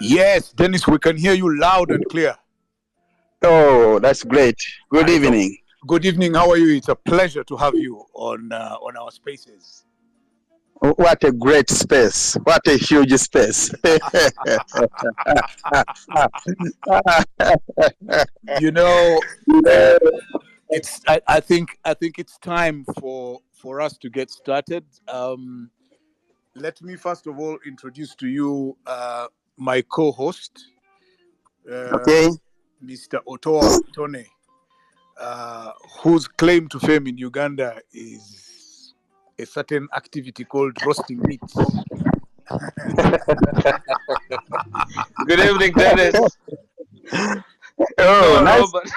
Yes, Dennis, we can hear you loud and clear. Oh, that's great. Good evening. Good evening. How are you? It's a pleasure to have you on our spaces. What a great space. What a huge space. You know, it's. I think it's time for us to get started. Let me first of all introduce to you my co-host, Okay. Mr. Otoa Tone, whose claim to fame in Uganda is a certain activity called roasting meat. Good evening, Dennis. Oh, No, nice. but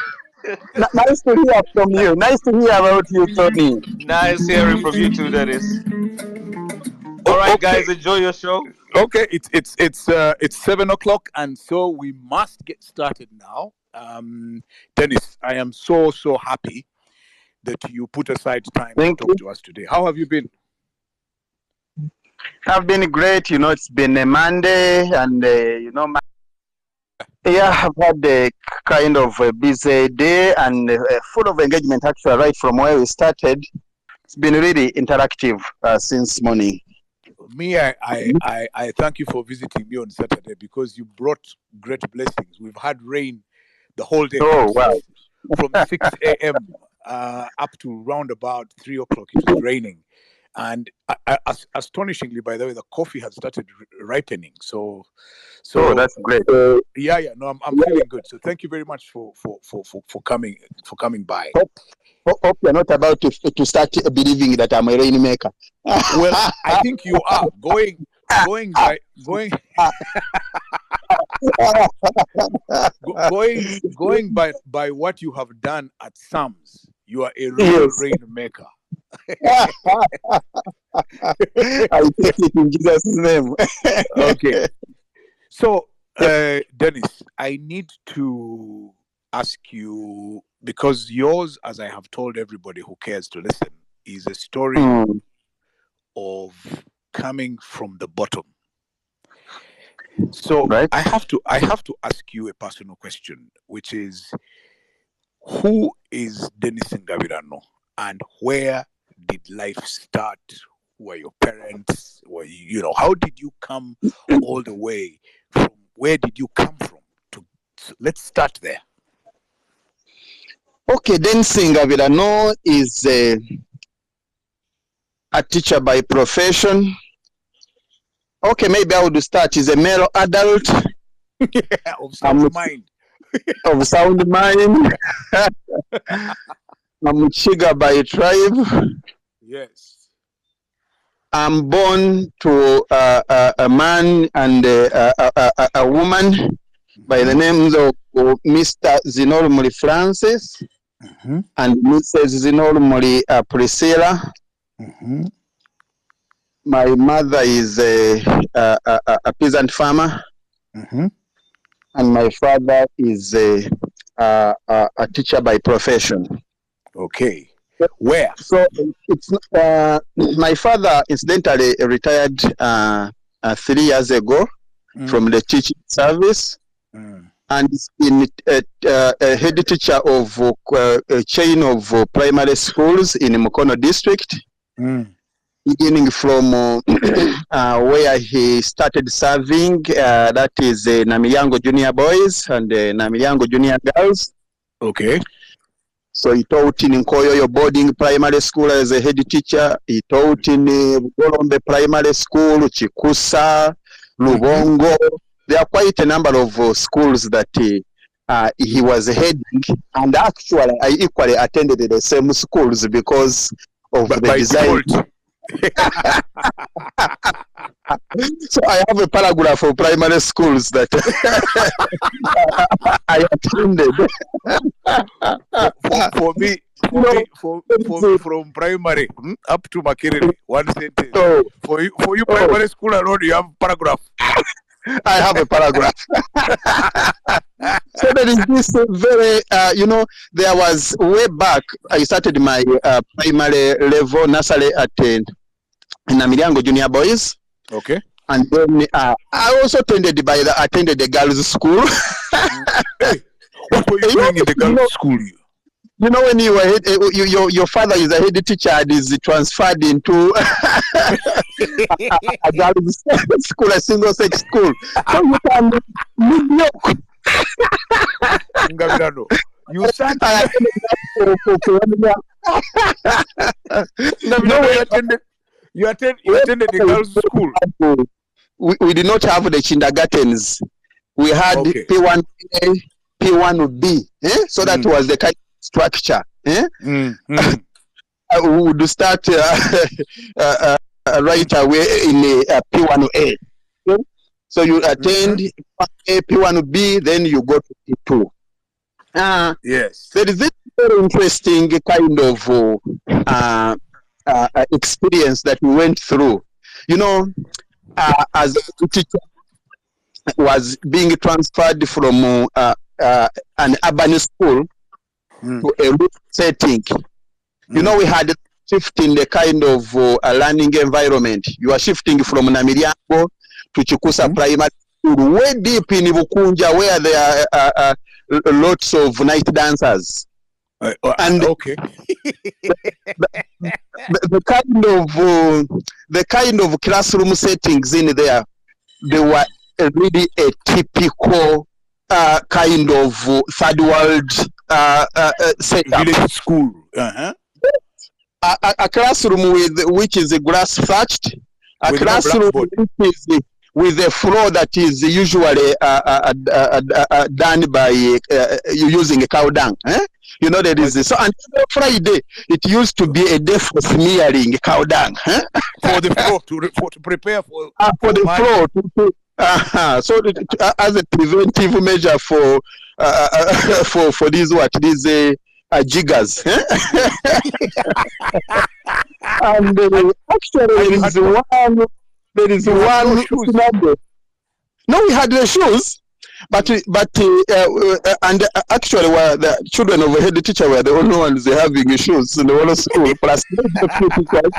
Nice to hear from you. Nice to hear about you, Tony. nice hearing from you too, Dennis. All right, guys, enjoy your show. Okay, it's 7 o'clock, and so we must get started now. Dennis, I am so happy that you put aside time Thank to talk to us today. How have you been? I've been great. It's been a Monday, and I've had a kind of a busy day and full of engagement. Actually, right from where we started, it's been really interactive since morning. Me, I thank you for visiting me on Saturday because you brought great blessings. We've had rain the whole day. Oh, wow. From 6 a.m. Up to round about 3 o'clock, it was raining. And astonishingly, by the way, the coffee has started ripening. So that's great. Yeah. No, I'm feeling good. So thank you very much for coming by. Hope you're not about to start believing that I'm a rainmaker. Well, I think you are going by what you have done at Sumz. You are a real rainmaker. I take it in Jesus' name. Okay. So, Dennis, I need to ask you, because yours, as I have told everybody who cares to listen, is a story of coming from the bottom. So right. I have to ask you a personal question, which is, who is Dennis Ngabirano, and where did life start? Who are your parents? How did you come all the way from? Where did you come from? Let's start there. Okay, Dennis Ngabirano is a teacher by profession. Okay, maybe I would start. He's a male adult. Of sound mind. Of sound mind. I'm Chiga by tribe. Yes. I'm born to a man and a woman by the names of Mr. Zinormuli Francis and Mrs. Zinormuli Priscilla. My mother is a peasant farmer, and my father is a teacher by profession. Okay. Where? So it's my father incidentally retired 3 years ago from the teaching service, and is in a head teacher of a chain of primary schools in Mukono district, beginning from where he started serving, that is Namiyango Junior Boys and Namiyango Junior Girls. Okay. So he taught in Nkoyoyo boarding primary school as a head teacher. He taught in Golombe primary school, Chikusa, Lubongo. There are quite a number of schools that he was heading. And actually, I equally attended the same schools because of the design. So I have a paragraph of primary schools that I attended. For me, from primary up to Makerere, one sentence. For you, primary school alone, you have paragraph. I have a paragraph. So there is this very, there was way back, I started my primary level nursery at Namiyango Junior Boys. Okay. And then I also attended the girls' school. Hey, what were you doing in the girls' school? You know, when you were your father is a head teacher and is transferred into a girls' school, a single-sex school. So you can mediocre. Ngabirano, you sat. Ngabirano, you attended the girls' school. We did not have the kindergartens. We had P1A, P1B. So that was the kind of structure. We would start right away in P1A. So you attend P1B, then you go to P2. Yes. There is this very interesting kind of experience that we went through. You know, as a teacher was being transferred from an urban school to a rural setting. You know, we had shifting the kind of learning environment. You are shifting from Ngabirano to Chikusa Primary School, way deep in Bukunja, where there are lots of night dancers. And the kind of classroom settings in there, they were really a typical kind of third world setup. Village school. A classroom which is grass thatched, a with classroom which is with a floor that is usually done by using a cow dung. You know, there is this. So until Friday, it used to be a day for smearing cow dung. For the floor, to prepare for the floor. So as a preventive measure for these jiggers. And actually there is one scenario. No, we had the shoes, but and actually the children of a head teacher were the only ones having shoes in the whole school, plus the teachers.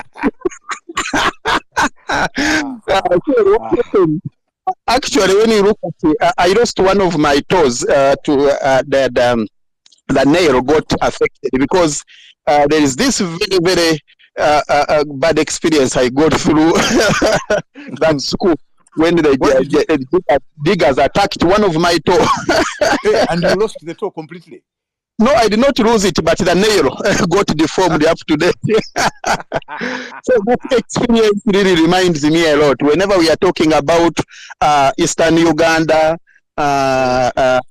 Actually, when you look at it, I lost one of my toes to the nail got affected because there is this very, very bad experience I got through that school when the diggers attacked one of my toe. And you lost the toe completely? No, I did not lose it, but the nail got deformed up to date. So that experience really reminds me a lot. Whenever we are talking about Eastern Uganda, the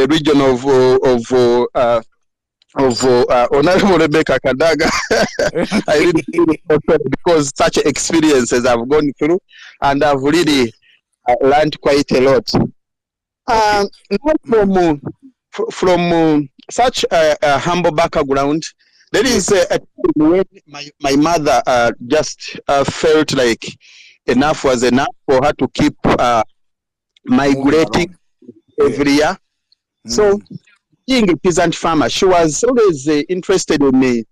region of Honorable Rebecca Kadaga, I really feel because such experiences I've gone through, and I've really learned quite a lot. From such a humble background, there is a time when my mother just felt like enough was enough for her to keep migrating every year. So, being a peasant farmer, she was always interested in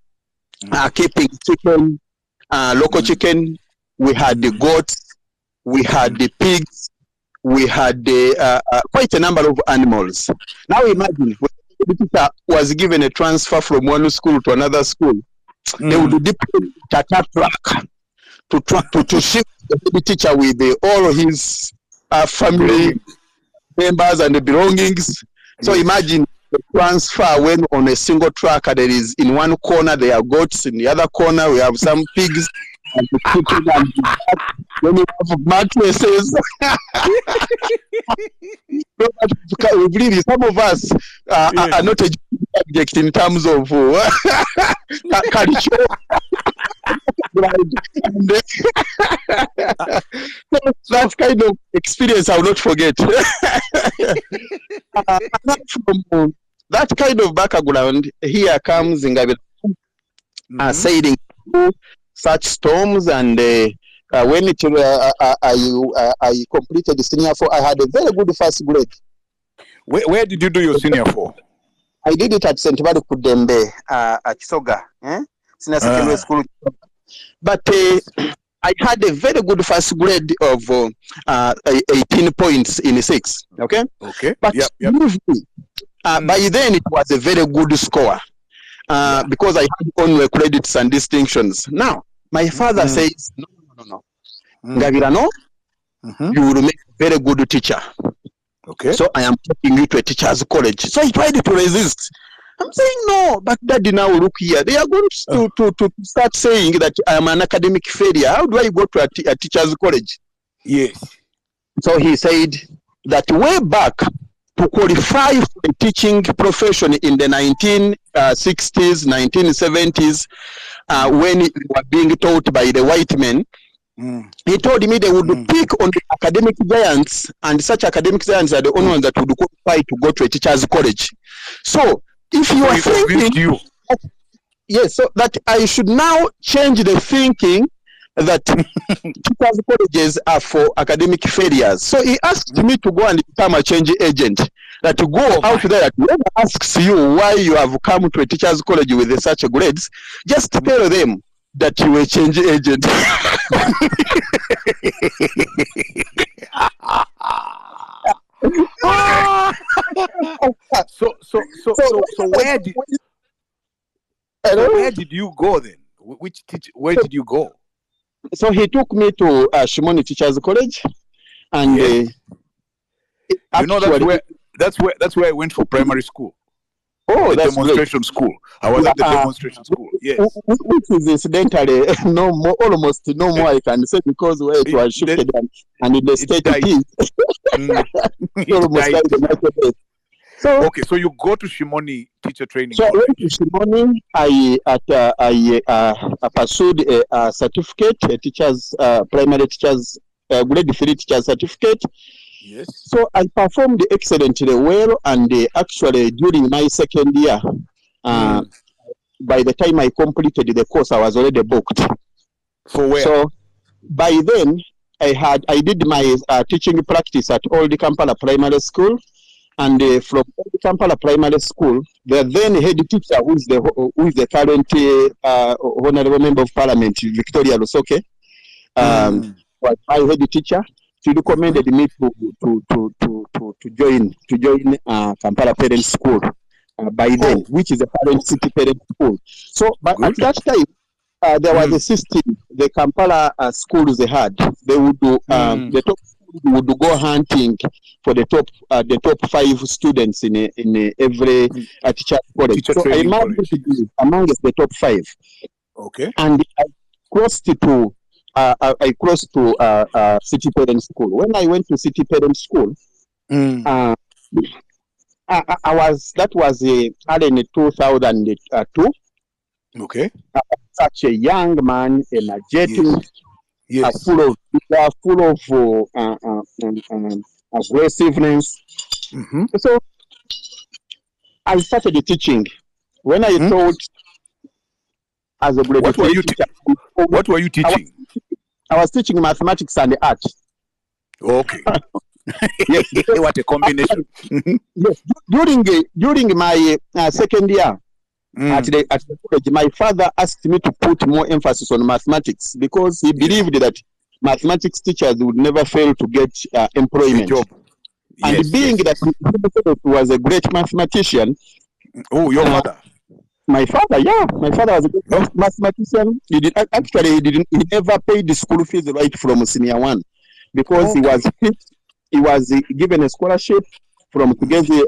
keeping chicken, local chicken. We had the goats, we had the pigs, we had quite a number of animals. Now imagine when the teacher was given a transfer from one school to another school, they would deploy a truck to shift the teacher with all his family members and the belongings. So imagine the transfer when on a single truck, there is in one corner there are goats, in the other corner we have some pigs and the chicken and the duck. Then we have mattresses. Really, some of us are not a subject in terms of culture. That kind of experience I will not forget. From that kind of background, here comes Ngabirano sailing through such storms, and when I completed the senior 4, I had a very good first grade. Where did you do your senior 4? I did it at St. Badu Kudembe, at Kisoga, senior secondary school. But I had a very good first grade of 18 points in 6. Okay. Okay. But believe me, by then it was a very good score because I had only credits and distinctions. Now, my father says, no. Ngabirano, you will make a very good teacher. Okay. So I am taking you to a teacher's college. So I tried to resist. I'm saying no, but Daddy, now look here. They are going to start saying that I am an academic failure. How do I go to a teacher's college? Yes. So he said that way back, to qualify for the teaching profession in the 1960s, 1970s, when you were being taught by the white men, he told me they would pick on the academic giants, and such academic giants are the only ones that would qualify to go to a teacher's college. So, if you are thinking, yes, so that I should now change the thinking that teachers' colleges are for academic failures. So he asked me to go and become a change agent. That to go out there, that whoever asks you why you have come to a teachers' college with such grades, just tell them that you are a change agent. So where did you go then? Where did you go? So he took me to Shimoni Teachers College, and that's where I went for primary school. Oh, the that's demonstration great. School. I was at the demonstration school. Yes, which is incidentally almost no more I can say, because where it was shifted and in the state it is. Almost like the market. So okay, so you go to Shimoni teacher training. So I went to Shimoni. I pursued a certificate, a teacher's primary teacher's grade 3 teacher certificate. Yes. So I performed excellently well, and actually during my second year, by the time I completed the course, I was already booked. For where? So by then, I did my teaching practice at Old Kampala Primary School. And from Kampala Primary School, the then head teacher, who is the current honorable member of Parliament, Victoria Lusoke, was my head teacher. She recommended me to join Kampala Parent School by then, which is the current city parent school. So, but at that time, there was a system. The Kampala schools they had, they would do the top. Would go hunting for the top 5 students in every teacher college. So I managed to be amongst the top 5. Okay. And I crossed to City Parent School. When I went to City Parent School, that was early in 2002. Okay. Such a young man, energetic. Yes. Full of aggressiveness. So I started teaching. When I taught as a grade what were you teaching? I was teaching mathematics and art. Okay. Yes. What a combination. Yes. During my second year, at the college, my father asked me to put more emphasis on mathematics, because he believed that mathematics teachers would never fail to get employment. Job. And being that he was a great mathematician. Oh, your father? My father, my father was a great mathematician. He never paid the school fees right from senior 1, because he was given a scholarship from Tugezi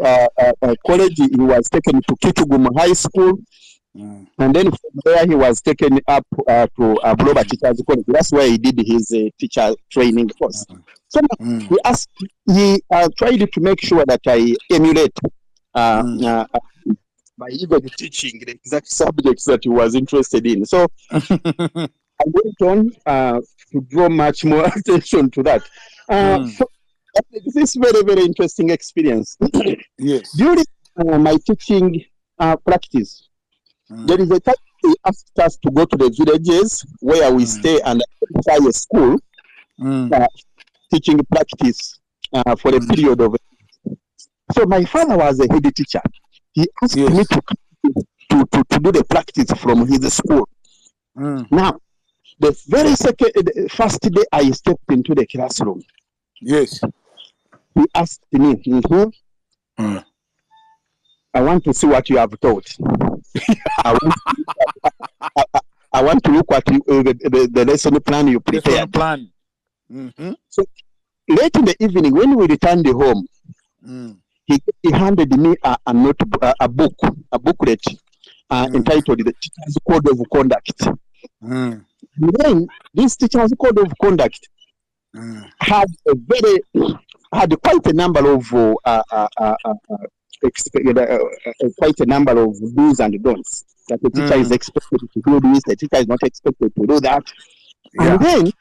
College. He was taken to Kitugum High School, and then from there he was taken up to Global Teachers College. That's where he did his teacher training course. So he tried to make sure that I emulate by even teaching the exact subjects that he was interested in. So I went on to draw much more attention to that. So this is very, very interesting experience. Yes. During my teaching practice, there is a time they asked us to go to the villages where we stay and try a school teaching practice for a period of. So my father was a head teacher. He asked me to do the practice from his school. Now, The first day I stepped into the classroom, Yes. he asked me, I want to see what you have taught. I want to look at the lesson plan you prepared. Plan. So late in the evening, when we returned home, he handed me a booklet entitled The Teacher's Code of Conduct. Then this Teacher's Code of Conduct had quite a number of quite a number of do's and don'ts that the teacher is expected to do this, the teacher is not expected to do that. Yeah. And then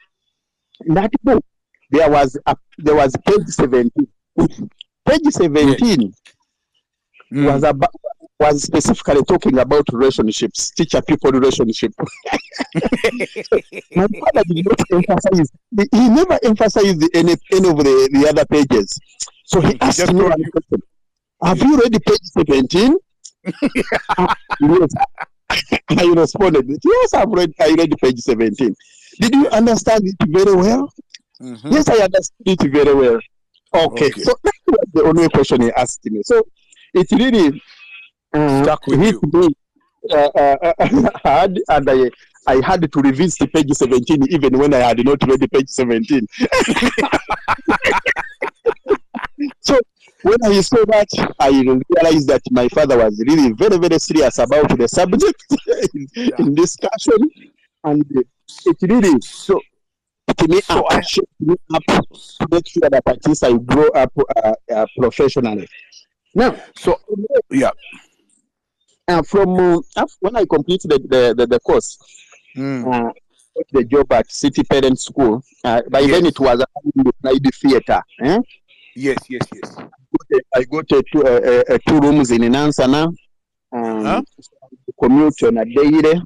in that book, there was page 17. Page 17 was specifically talking about relationships, teacher-pupil relationship. My father did not emphasize. He never emphasized any of the other pages. So he asked me one question. Have you read page 17? Yes. I responded, yes, I read page 17. Did you understand it very well? Yes, I understood it very well. Okay. So that was the only question he asked me. So it really stuck with you. And I had to revisit page 17 even when I had not read page 17. So when I saw that, I realized that my father was really very, very serious about the subject in discussion, and it really put me up to make sure that at least I grow up professionally. Now, from when I completed the course, got the job at City Parent School. By then it was a theater. Yes. I got 2 rooms in Nansana, commute on a daily.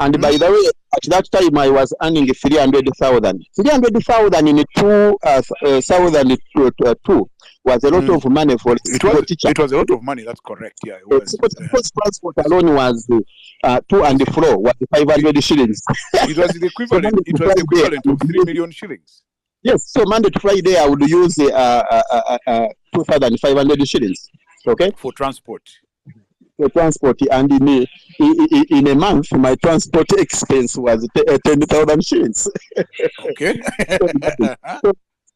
And by the way, at that time I was earning 300,000. 300,000 in 2002 was a lot of money for a teacher. It was a lot of money. That's correct. Yeah, it was. First transport alone was to and fro was 500 shillings. It was the equivalent. It was the equivalent of 3 million shillings. Yes, so Monday to Friday I would use 2,500 shillings. Okay, for transport. And in a month, my transport expense was 10,000 shillings. Okay.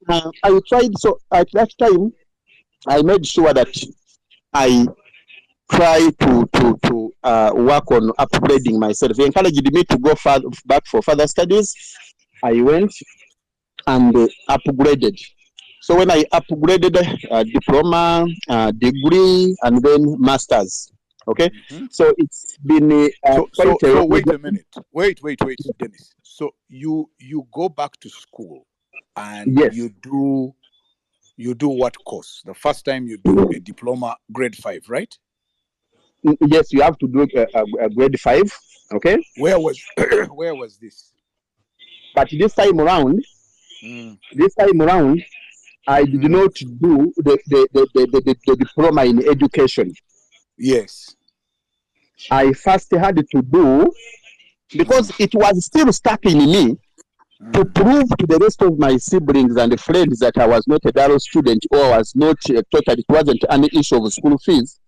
I tried. So at that time, I made sure that I try to work on upgrading myself. He encouraged me to go back for further studies. I went and upgraded. So when I upgraded diploma, degree, and then masters. Okay, so it's been. So wait a minute. Wait, Dennis. So you go back to school, and you do what course? The first time you do a diploma, grade 5, right? Yes, you have to do a grade 5. Okay. Where was this? But this time around, I did not do the diploma in education. Yes. I first had to do, because it was still stuck in me, to prove to the rest of my siblings and friends that I was not a dull student, or was not totally, it wasn't any issue of school fees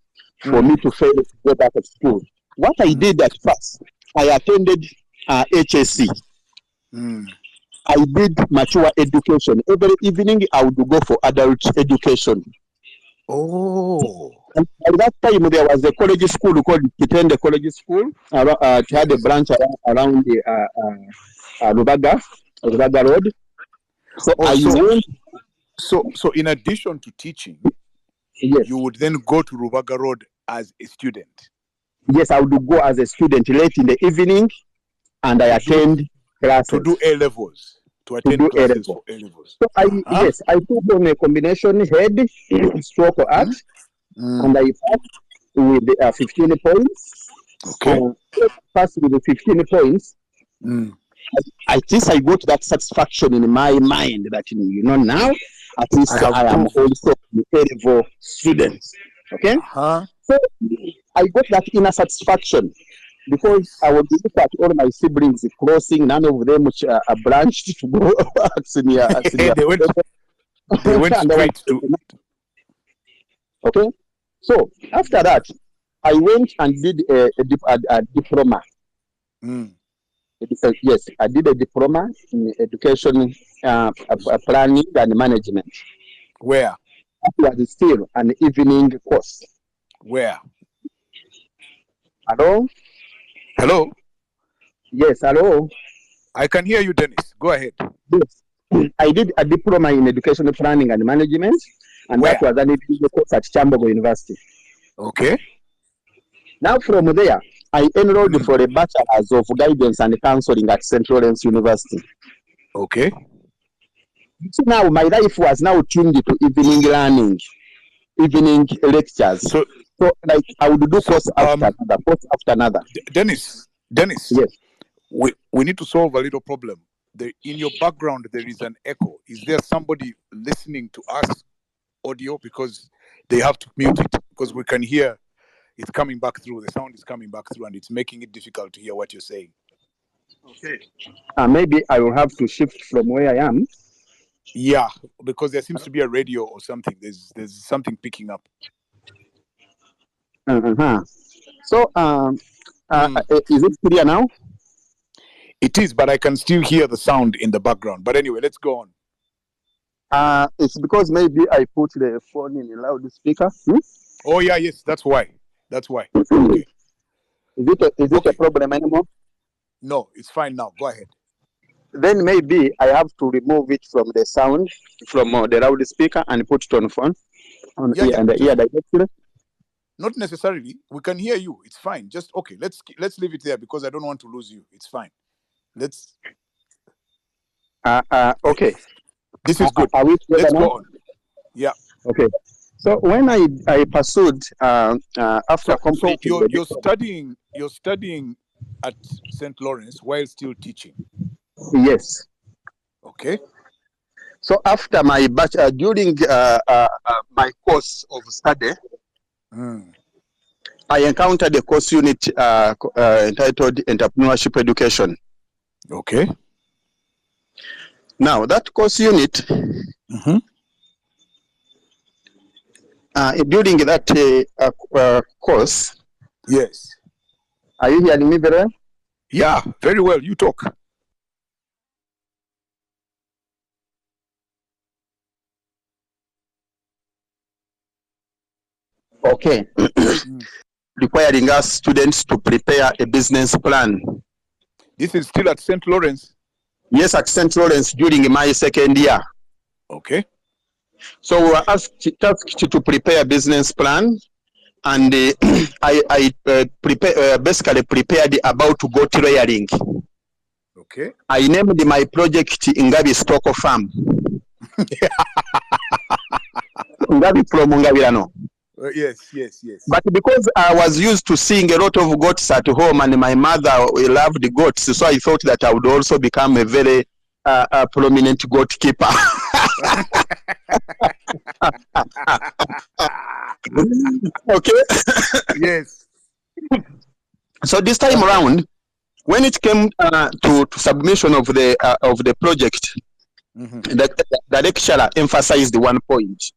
for me to fail to go back to school. What I did at first, I attended HSC. I did mature education. Every evening I would go for adult education. Oh. And at that time there was a college school called Kitende College School. It had a branch around the Rubaga Road. So in addition to teaching, you would then go to Rubaga Road as a student. Yes, I would go as a student late in the evening, and I attend classes. To do A-levels. To attend classes for A-levels. So I took on a combination head, stroke art, and I passed with 15 points. Okay. Passed with the 15 points. At least I got that satisfaction in my mind that, now at least I am also an A-level student. Okay? So I got that inner satisfaction. because I would look at all my siblings crossing, none of them are branched to go at senior. They went straight to. Okay, so after that, I went and did a diploma. Yes, I did a diploma in education planning and management. Where? That was still an evening course. Where? Hello? Hello? Yes, hello? I can hear you, Dennis. Go ahead. Yes. I did a diploma in education planning and management, and Where? that was an evening course at Chambogo University. Okay. Now from there, I enrolled for a bachelor's of guidance and counseling at St. Lawrence University. Okay. So now my life was now tuned to evening learning, evening lectures. So like I would do course after another. Dennis. Yes. We need to solve a little problem. In your background, there is an echo. Is there somebody listening to us audio? Because they have to mute it, because we can hear it's coming back through. The sound is coming back through, and it's making it difficult to hear what you're saying. Okay. Maybe I will have to shift from where I am. Yeah, because there seems to be a radio or something. There's something picking up. So, is it clear now? It is, but I can still hear the sound in the background. But anyway, let's go on. It's because maybe I put the phone in a loudspeaker. Oh yeah, yes, that's why. Okay. Is it a problem anymore? No, it's fine now. Go ahead. Then maybe I have to remove it from the sound, from the loudspeaker, and put it on phone, ear directly. Not necessarily. We can hear you. It's fine. Just okay. Let's leave it there, because I don't want to lose you. It's fine. Let's. Okay. This is good. Let's go on. Yeah. Okay. So when I pursued after completing, you're studying at St. Lawrence while still teaching. Yes. Okay. So after my bachelor, during my course of study, I encountered a course unit entitled Entrepreneurship Education. Okay. Now that course unit, during that course, yes. Are you hearing me very well? Yeah, very well. You talk. Okay. Requiring us students to prepare a business plan. This is still at St. Lawrence? Yes, at St. Lawrence during my second year. Okay. So we were asked to prepare a business plan, and I basically prepared about goat rearing. Okay. I named my project Ngabi Stock Farm. Ngabi from Ngabirano. Yes. But because I was used to seeing a lot of goats at home, and my mother loved goats, so I thought that I would also become a very prominent goat keeper. Okay. Yes. So this time around, when it came to submission of the project, the lecturer emphasized one point,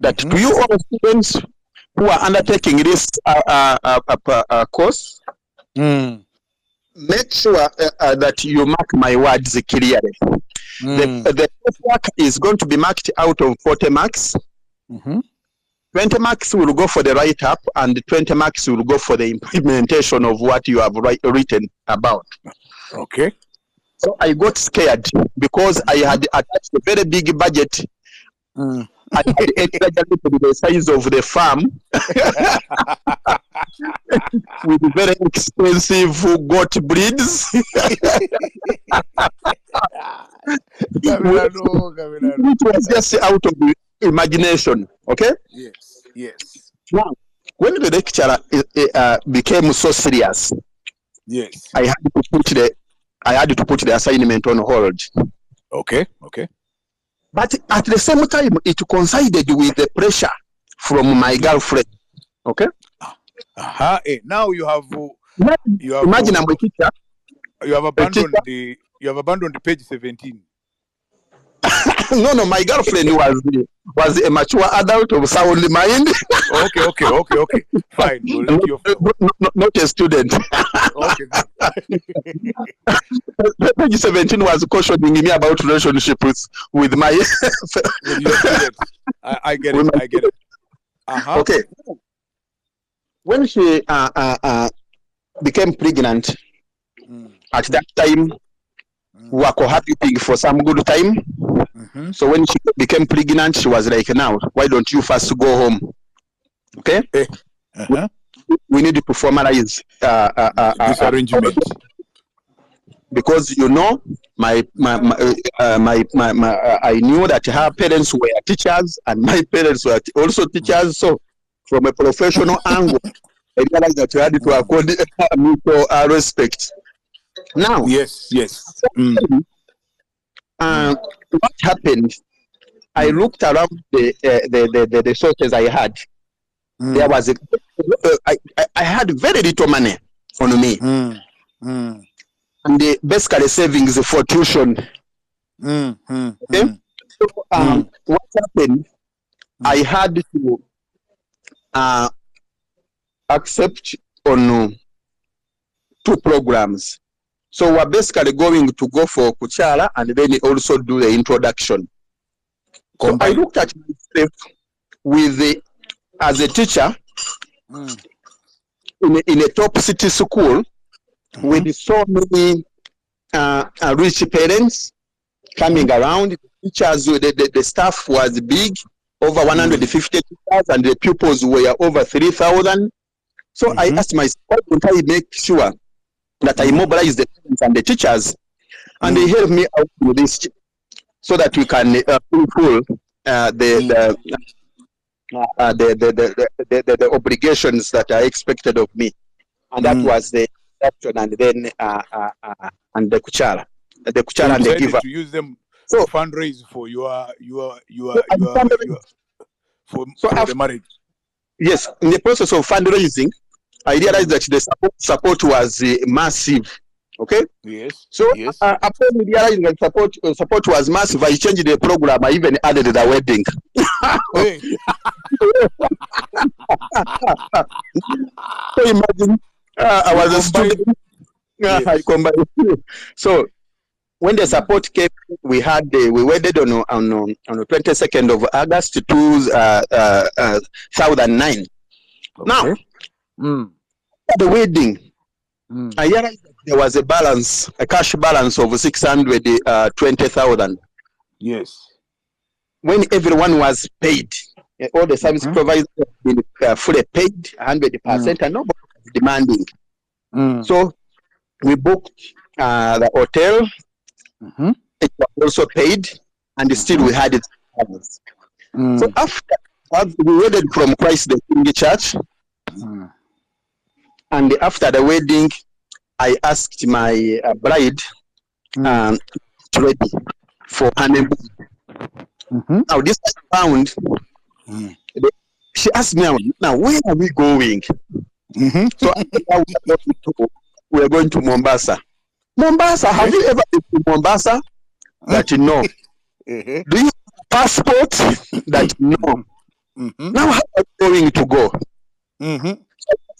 that to you all students who are undertaking this course, make sure that you mark my words clearly. The work is going to be marked out of 40 marks. 20 marks will go for the write-up, and 20 marks will go for the implementation of what you have written about. Okay. So I got scared because I had attached a very big budget. I had exaggerated the size of the farm with very expensive goat breeds. Which was just out of the imagination. Okay? Yes. Now, when the lecturer became so serious, yes, I had to put the assignment on hold. Okay. But at the same time, it coincided with the pressure from my girlfriend. Okay? Now you have Imagine I'm a teacher. You have abandoned the page 17. No, my girlfriend was a mature adult of sound mind. Okay. Fine. We'll let you not a student. Okay, good. Page 17 was cautioning me about relationships with my with your students. I get it. Uh-huh. Okay. When she became pregnant, at that time, we were cohabiting for some good time. Mm-hmm. So when she became pregnant, she was like, now, why don't you first go home? Okay? Uh-huh. We need to formalize this arrangement. Because I knew that her parents were teachers and my parents were also teachers. So from a professional angle, I realized that we had to accord mutual respect. Now, yes. What happened? I looked around the sources I had. There was I had very little money on me, and basically savings for tuition. Okay? So, what happened? I had to accept on 2 programs. So we're basically going to go for Kuchala and then also do the introduction. So I looked at myself as a teacher in a top city school with so many rich parents coming around. The teachers, the staff was big, over 150 teachers, and the pupils were over 3,000. So I asked myself, how can I make sure that I mobilize the parents and the teachers, and they help me out with this, so that we can fulfill the obligations that are expected of me, and that was the action, and then and the kuchala and the giver. To use them to fundraise for the marriage. Yes, in the process of fundraising, I realized that the support was massive. Okay. Yes. So after realizing that support was massive, I changed the program. I even added the wedding. So imagine, I was a student. Yes. I combined. So when the support came, we wedded on the 22nd of August 2009. Okay. Now, the wedding, I realized that there was a cash balance of 620,000. Yes. When everyone was paid, all the service providers have been fully paid 100%, and nobody was demanding. So we booked the hotel. It was also paid, and still we had it. So after we wedded from Christ the King Church, and after the wedding, I asked my bride to ready for honeymoon. Now this I found. She asked me, now where are we going? So we are going to Mombasa. Mombasa, have you ever been to Mombasa? That you know. Do you have a passport? That you know. Now how are we going to go?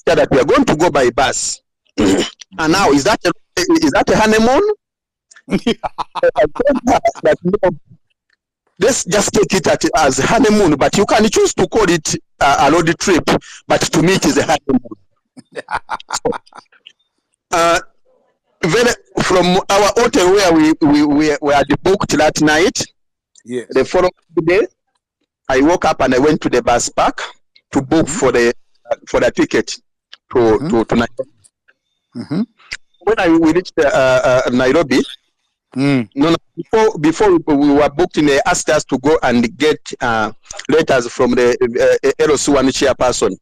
So that we are going to go by bus. And now is that a honeymoon? I told her that no, let's just take it as honeymoon, but you can choose to call it a road trip, but to me it is a honeymoon. From our hotel where we had booked that night, the following day, I woke up and I went to the bus park to book for the ticket to Nairobi. When we reached Nairobi, before we were booked, they asked us to go and get letters from the LOC1 chairperson,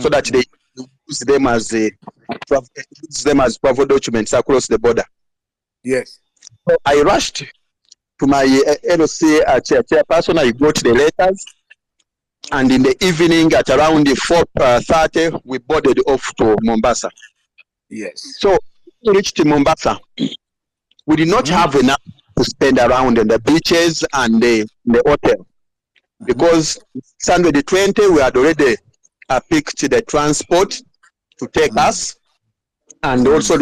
so that they use them as travel documents across the border. Yes. So I rushed to my LOC chairperson. I got the letters, and in the evening at around 4:30, we boarded off to Mombasa. Yes. So we reached Mombasa. We did not have enough to spend around in the beaches and the hotel, because Sunday the 20 we had already picked the transport to take us, and also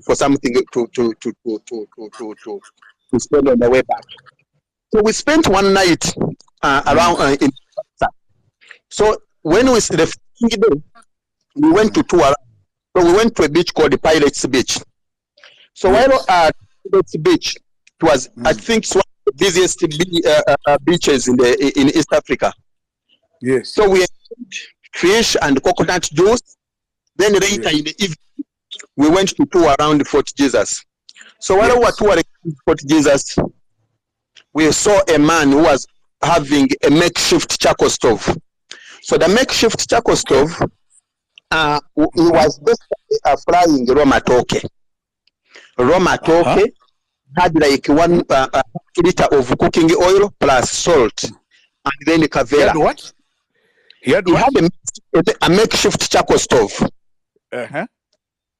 for something to spend on the way back. So we spent one night around in Mombasa. So when we the following day, we went to tour. So we went to a beach called the Pirates Beach. So while at Pirates Beach, it was I think it's one of the busiest beaches in East Africa. Yes. So we had fish and coconut juice. Then later in the evening, we went to tour around Fort Jesus. So while we were touring Fort Jesus, we saw a man who was having a makeshift charcoal stove. So the makeshift charcoal stove, he was basically frying raw matoke. Raw matoke had like 1 liter of cooking oil plus salt, and then the kavera. He had what? He had a makeshift charcoal stove.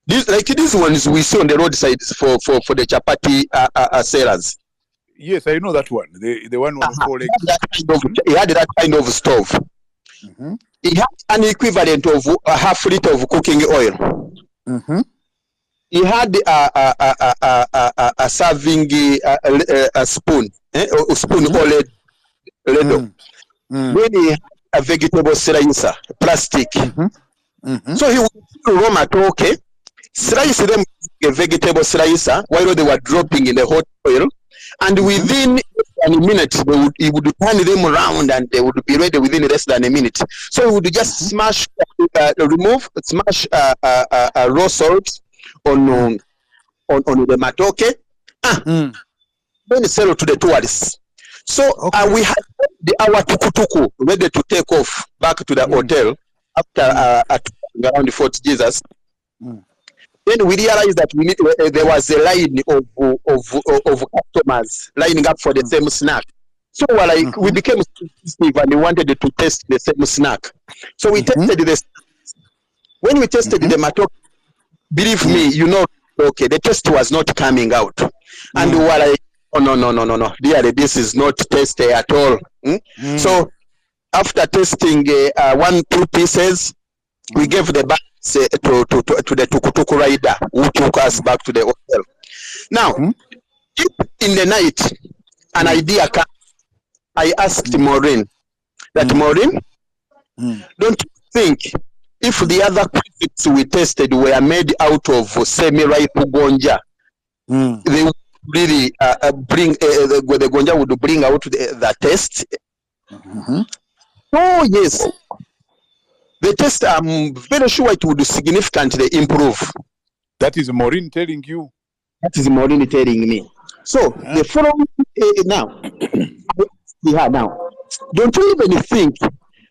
These ones we see on the roadsides for the chapati sellers. Yes, I know that one. The one on 4 legs. He had that kind of stove. He had an equivalent of a half liter of cooking oil. He had a serving a spoon, spoon or ladle. Then he had a vegetable slicer, plastic. So he would raw matoke, slice them a vegetable slicer while they were dropping in the hot oil, and within a minute he would turn them around and they would be ready within less than a minute. So he would just smash raw salt on the matoke, then sell to the tourists. So we had our tukutuku ready to take off back to the hotel after around Fort Jesus. Then we realized that there was a line of customers lining up for the same snack. So we became sensitive and we wanted to test the same snack. So we tested the snacks. When we tested the matoke, believe me, the test was not coming out. And we were like, oh, no. Dearly, this is not tasty at all. So after testing 1-2 pieces, we gave the bags to the tukutuku rider who took us back to the hotel. Now, in the night, an idea came. I asked Maureen that, Maureen, don't you think if the other crisps we tested were made out of semi-ripe gonja, they would really bring the gonja would bring out the taste? Oh yes, the taste. I'm very sure it would significantly improve. That is Maureen telling you. That is Maureen telling me. So the following now, don't you even think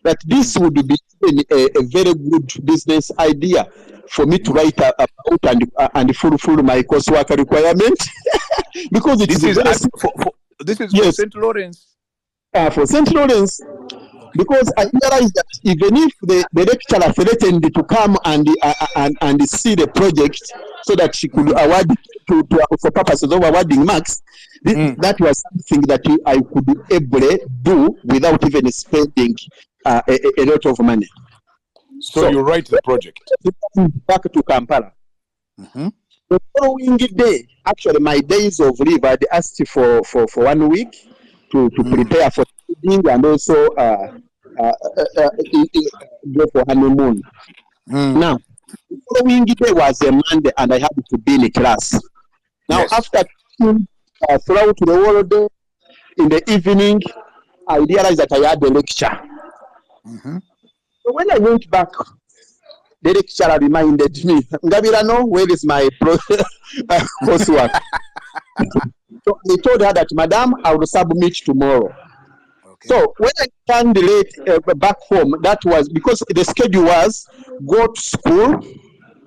that this would be a very good business idea for me to write about and fulfill my coursework requirement? Because this is for St. Lawrence. For St. Lawrence, because I realized that even if the lecturer threatened to come and see the project so that she could award for purposes of awarding marks, that was something that I could be able to do without even spending a lot of money. So you write the project. Back to Kampala. The following day, actually my days of leave, I asked for 1 week to prepare for eating and also go for honeymoon. Now, the following day was a Monday and I had to be in class. Now, after throughout the whole day, in the evening, I realized that I had a lecture. So when I went back, the lecturer reminded me, Ngabirano, where is my coursework? So I told her that, Madam, I will submit tomorrow. So when I turned late back home, that was because the schedule was go to school,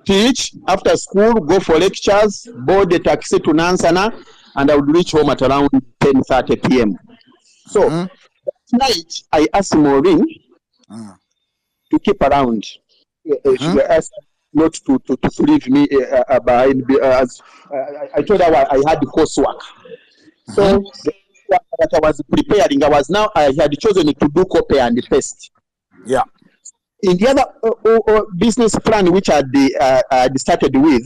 teach, after school, go for lectures, board the taxi to Nansana, and I would reach home at around 10:30 p.m. So that night, I asked Maureen to keep around. She asked not to leave me behind. I told her I had the coursework. So the work that I was preparing, I had chosen to do copy and paste. Yeah. In the other business plan which I started with,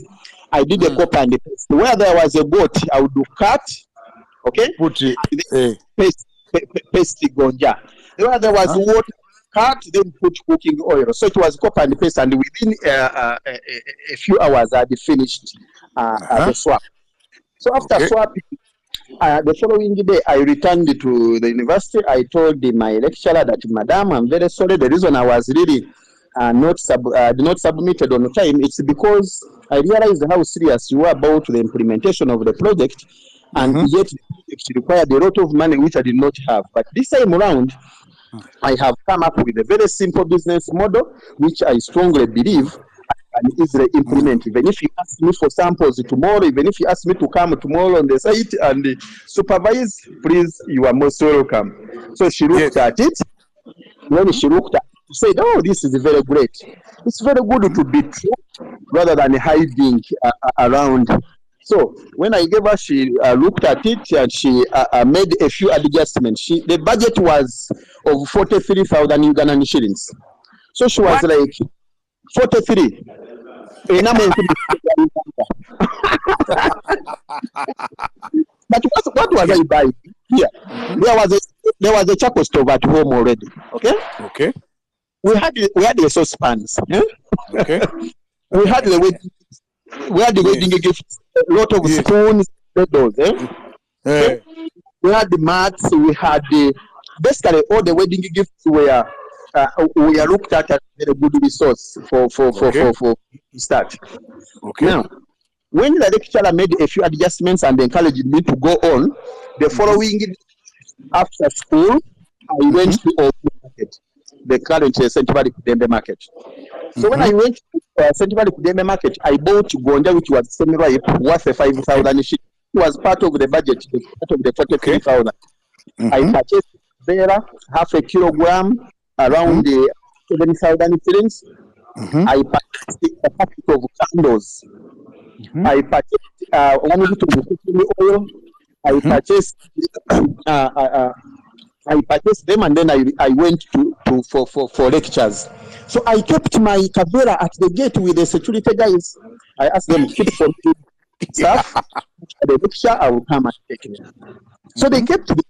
I did a copy and paste. Where there was a goat, I would do cut, okay, Put it. Paste the gonja. Where there was water, cut, then put cooking oil. So it was copy and paste, and within a few hours I had finished the swap. So after swapping, the following day I returned to the university. I told my lecturer that, Madam, I'm very sorry. The reason I was really not submitted on time, it's because I realized how serious you were about the implementation of the project, and yet the project required a lot of money which I did not have. But this time around, I have come up with a very simple business model which I strongly believe I can easily implement. Even if you ask me for samples tomorrow, even if you ask me to come tomorrow on the site and supervise, please, you are most welcome. So she looked at it. When she looked at it, she said, oh, this is very great. It's very good to be true rather than hiding around. So when I gave her, she looked at it and she made a few adjustments. The budget was of 43,000 Ugandan shillings. So she was like, 43. But what was I buying? Here, there was a charcoal stove at home already. Okay. Okay. We had the saucepans. Okay. We had the wedding gifts, a lot of spoons, those. Okay? We had the mats. We had basically all the wedding gifts were we are looked at as a very good resource for start. Okay. Now, when the lecturer made a few adjustments and encouraged me to go on, the following after school, I went to open market, the current St. Valley Kudembe market. So when I went to St. Valley Kudembe market, I bought gonja, which was semi-ripe, worth 5,000 shillings. It was part of the budget, part of the 43,000. I purchased Vera, half a kilogram, around the 7,000 shillings. I purchased a packet of candles. I purchased 1 liter of cooking oil. I purchased I purchased them, and then I went for lectures. So I kept my Kavera at the gate with the security guys. I asked them to keep for me stuff. The lecture, I will come and take it. So they kept me.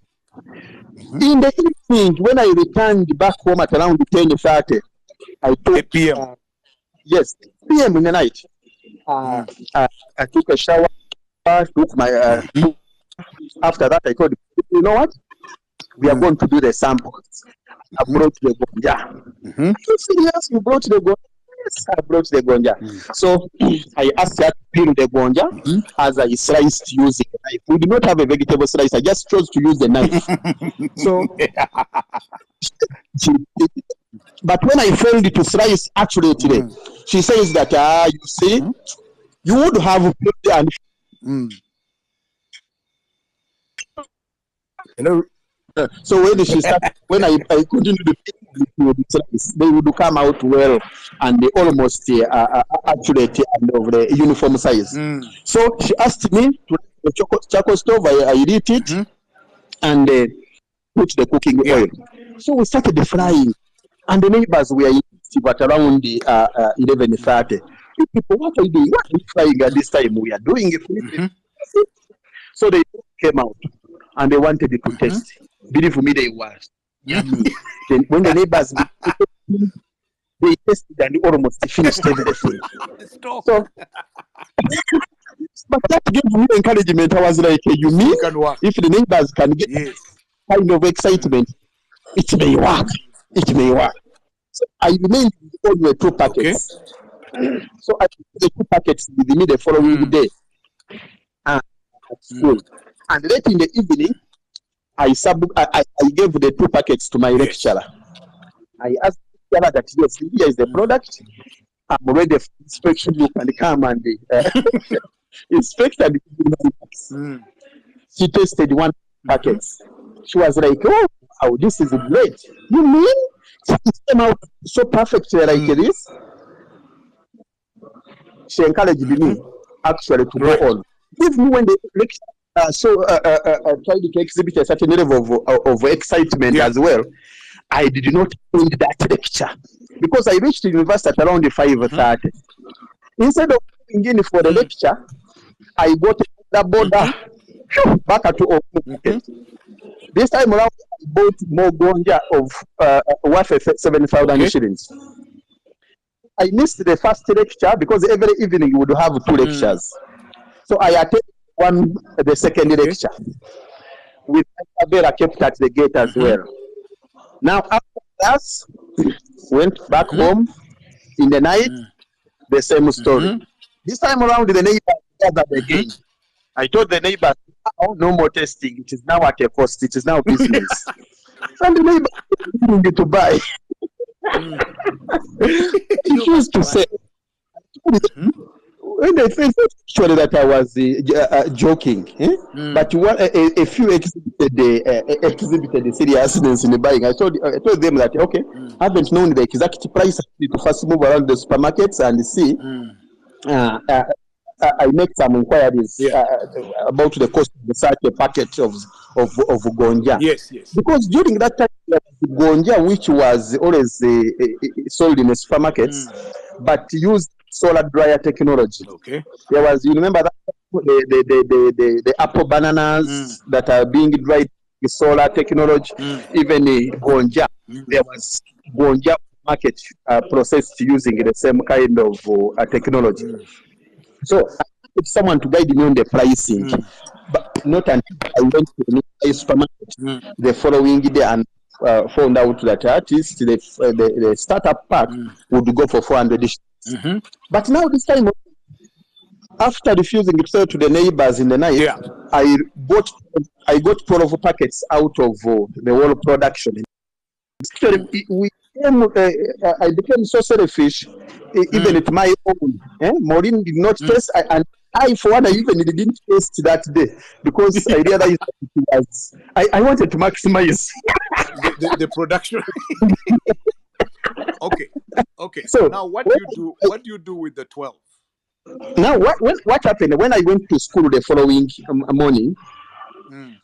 In the evening, when I returned back home at around 10:30, I took 8 p.m. Yes, p.m. in the night. I took a shower, took my after that I told you know what? We are going to do the samples. I brought the gonja. Are you serious? You brought the gonja? Yes, I brought the gonja. So I asked her to peel the gonja as I sliced using a knife. We did not have a vegetable slice. I just chose to use the knife. So, but when I failed to slice accurately, she says that, you see, you would have peeled and Hello. so when she started, when I continued to slice, they would come out well and they almost accurate and of the uniform size. So she asked me to the charcoal stove. I lit it and put the cooking oil. So we started frying, and the neighbors were at around 11:30. People, what are you doing? What are you frying at this time? We are doing it. So they came out and they wanted to test. Believe me, they were. Then when the neighbors they tested and they almost finished everything. So, but that gave me encouragement. I was like, you mean if the neighbors can get kind of excitement, it may work. It may work. So I remained with only 2 packets. So I took the 2 packets with me the following day at school. And late in the evening, I gave the 2 packets to my lecturer. I asked the lecturer that, yes, here is the product. I'm ready for inspection. You can come and inspect and she tasted 1 packet. She was like, oh, this is great. You mean it came out so perfect like this? she encouraged me actually to go on. Even when the lecture tried to exhibit a certain level of excitement as well, I did not end that lecture because I reached the university at around 5:30. Instead of going in for the lecture, I got the border back at 2:00. This time around, I bought more gonja of worth 7,000 shillings. I missed the first lecture because every evening you would have 2 lectures. So I attended the second lecture with Isabella kept at the gate as well. Now after class, went back home in the night, the same story. This time around, the neighbor gathered again. I told the neighbor, oh, no more testing. It is now at a cost. It is now business. And the neighbor wanted to buy. He used to say, when they think actually that I was joking, but a few exhibited seriousness in the buying. I told them that okay, I haven't known the exact price. To first move around the supermarkets and see. I make some inquiries about the cost of such a packet of gonja. Yes. Because during that time, gonja, which was always sold in the supermarkets, but used solar dryer technology. Okay. There was, you remember that the apple bananas that are being dried with solar technology, even the gonja. There was gonja market processed using the same kind of technology. So I needed someone to guide me on the pricing, but not until I went to the supermarket the following day and found out that at least the startup pack would go for 400 shillings. But now this time, after refusing to sell to the neighbors in the night, I got 12 packets out of the whole production. Actually, I became so selfish, even at my own. Maureen did not taste, and I, for one, I even didn't taste that day because I realized that I wanted to maximize the production. Okay. So now, what do you do with the 12? Now, what happened when I went to school the following morning?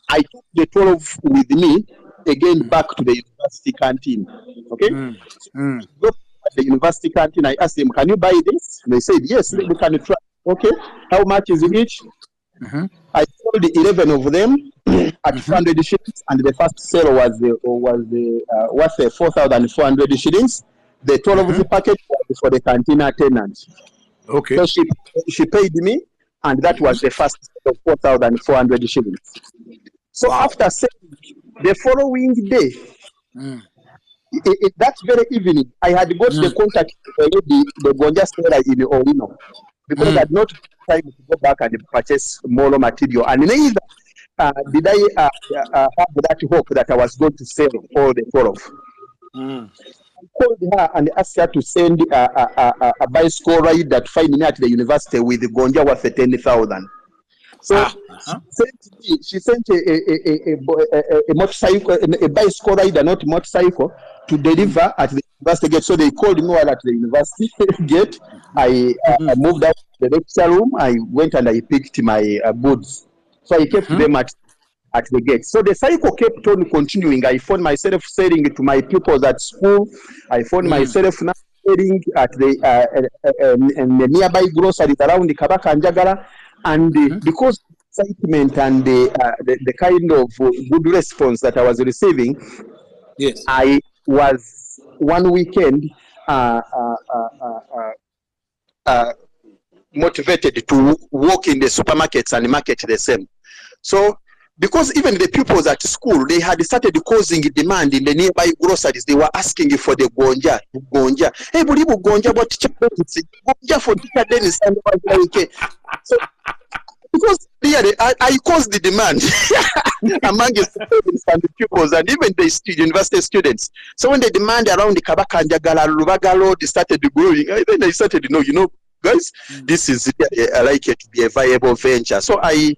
I took the 12 with me again back to the university canteen. Okay. Go to the university canteen. I asked them, "Can you buy this?" They said, "Yes, we can try." Okay. How much is it each? I sold 11 of them at 400 shillings, and the first sale was worth 4,400 shillings. The 12 of the packet was for the canteen attendant. Okay. So she paid me, and that was the first sale of 4,400 shillings. So after selling, the following day, that very evening, I had got the contact already, the gonja seller in Owino, because I had not time to go back and purchase more raw material, and neither did I have that hope that I was going to sell all the 12. I called her and asked her to send a bicycle ride that find me at the university with the gonja worth 10,000. So she sent a motorcycle, a bicycle rider, not motorcycle, to deliver at the university gate. So they called me while at the university gate. I moved out to the lecture room. I went and I picked my goods. So I kept them at the gate. So the cycle kept on continuing. I found myself selling to my pupils at school. I found myself now selling at the nearby groceries around the Kabaka and Jagara. And because of excitement and the kind of good response that I was receiving, I was one weekend motivated to walk in the supermarkets and market the same. So, because even the pupils at school, they had started causing demand in the nearby groceries. They were asking for the gonja. Hey, believe gonja, what gonja for teacher Dennis and so, because really, I caused the demand among the students and the pupils and even the university students. So when the demand around the Kabaka and Jagala, Rubaga Road started growing, then I started, guys, this is like it to be a viable venture. So I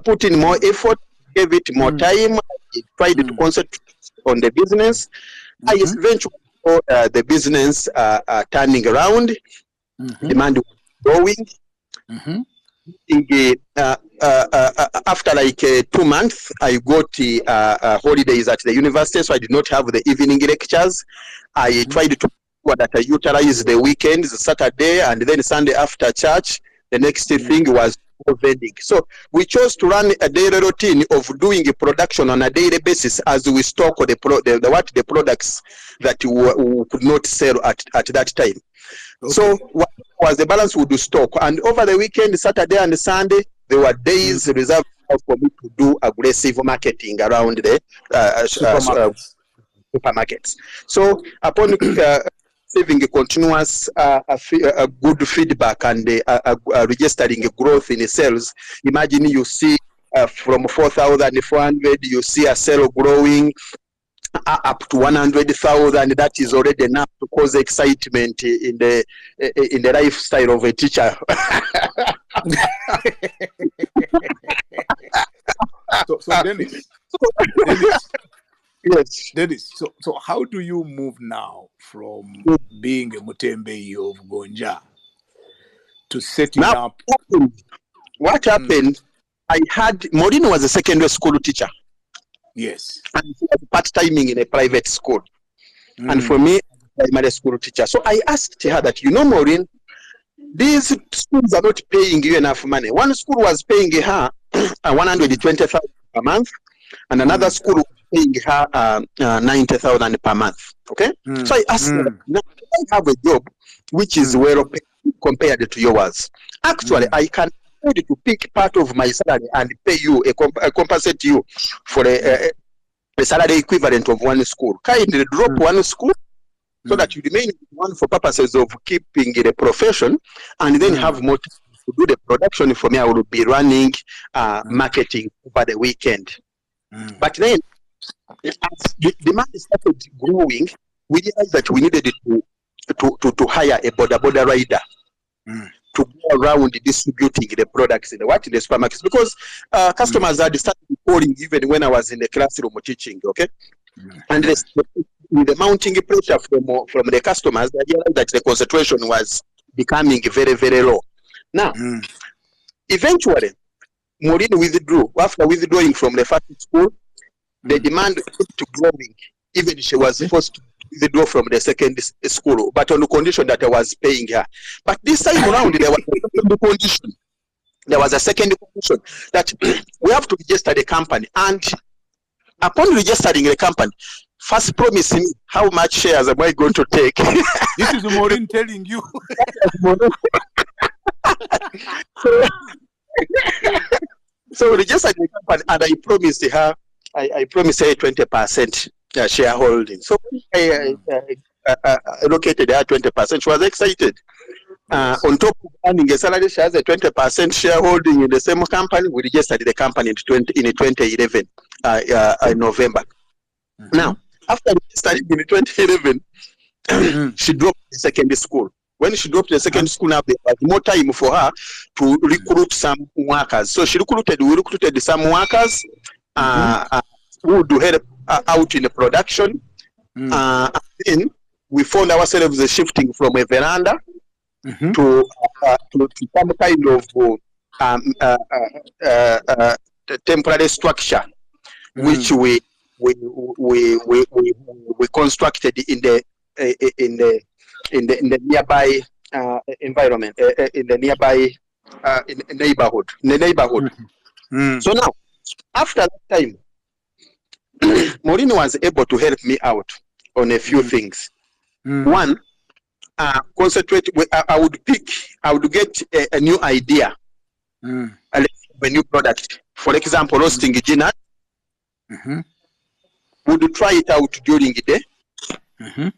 put in more effort, gave it more time, I tried to concentrate on the business. I eventually saw the business turning around, demand growing. Mm-hmm. After like 2 months, I got holidays at the university, so I did not have the evening lectures. I tried to that I utilize the weekends, Saturday and then Sunday after church. The next thing was vending. So we chose to run a daily routine of doing a production on a daily basis as we stock the products that we could not sell at that time. Okay. So what was the balance we do stock, and over the weekend, Saturday and Sunday, there were days reserved for me to do aggressive marketing around the supermarkets. So upon receiving a continuous good feedback and registering a growth in sales, imagine you see from 4,400, you see a sale growing up to 100,000. That is already enough to cause excitement in the lifestyle of a teacher. so Dennis, yes, Dennis. So how do you move now from being a Mutembei of Gonja to setting now, up? What happened? I had Maureen was a secondary school teacher. Yes. And she was part-timing in a private school. And for me, primary school teacher. So I asked her that, Maureen, these schools are not paying you enough money. One school was paying her 120,000 per month, and another school was paying her 90,000 per month. Okay? So I asked her, now I have a job which is well paid compared to yours. Actually, I can afford to pick part of my salary and pay you, compensate you for a salary equivalent of one school. Kindly drop one school so that you remain one for purposes of keeping the profession, and then have more time to do the production. For me, I will be running marketing over the weekend. But then, as the demand started growing, we realized that we needed to hire a border rider to go around distributing the products in the supermarkets, because customers had started calling even when I was in the classroom teaching. Okay, and with the mounting pressure from the customers, I realized that the concentration was becoming very, very low. Now, eventually, Maureen withdrew. After withdrawing from the first school, the demand kept growing. Even she was forced to withdraw from the second school, but on the condition that I was paying her. But this time around, there was a second condition. There was a second condition that we have to register the company. And upon registering the company, first promise me how much shares am I going to take. This is Maureen telling you. So registering the company, and I promised her, I promised her 20% shareholding. So I allocated her 20%. She was excited. On top of earning a salary, she has a 20% shareholding in the same company. We registered the company in 2011, in November. Now, after registering in 2011, she dropped the secondary school. When she dropped the secondary school, now there was more time for her to recruit some workers. So we recruited some workers who would help out in the production. And then we found ourselves shifting from a veranda to some kind of temporary structure, which we constructed in the nearby environment, in the nearby neighborhood. So now, after that time, Maureen was able to help me out on a few things. One, concentrate. I would get a new idea, a new product. For example, roasting dinner. Would try it out during the day.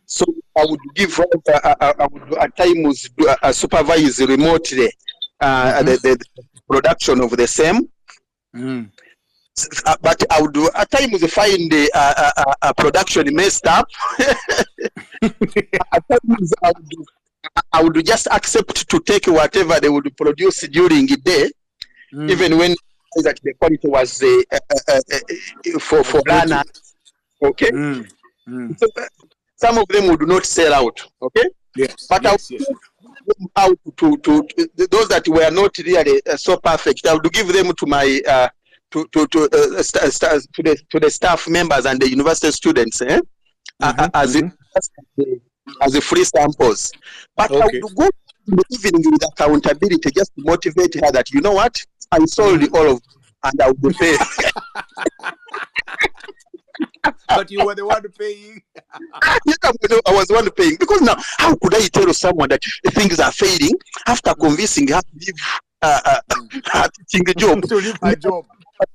So I would give. I would at times supervise remotely the production of the same. But I would at times find the production messed up. At times I would just accept to take whatever they would produce during the day, even when that the quality was for learners. Okay. So, some of them would not sell out. Okay. Yes. But yes. them out to those that were not really so perfect. I would give them to my to the staff members and the university students, as a free samples. But I would go in the evening with accountability, just to motivate her that, you know what, I sold all of them and I will pay. But you were the one paying. Yes, I was the one paying, because now how could I tell someone that things are failing after convincing her to leave her teaching job? To leave her job.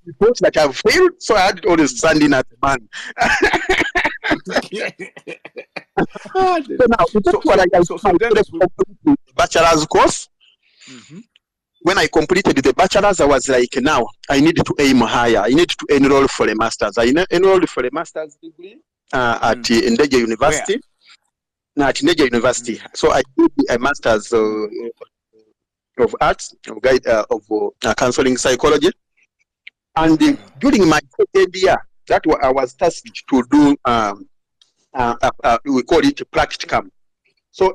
Because that I've failed, so I had to always stand in as a man. So now, bachelor's course. When I completed the bachelor's, I was like, now I need to aim higher. I need to enroll for a master's. I enrolled for a master's degree at Ndege University. At Ndege University. So I did a master's of arts, of counseling psychology. And during my second year, that I was tasked to do, we call it practicum. So,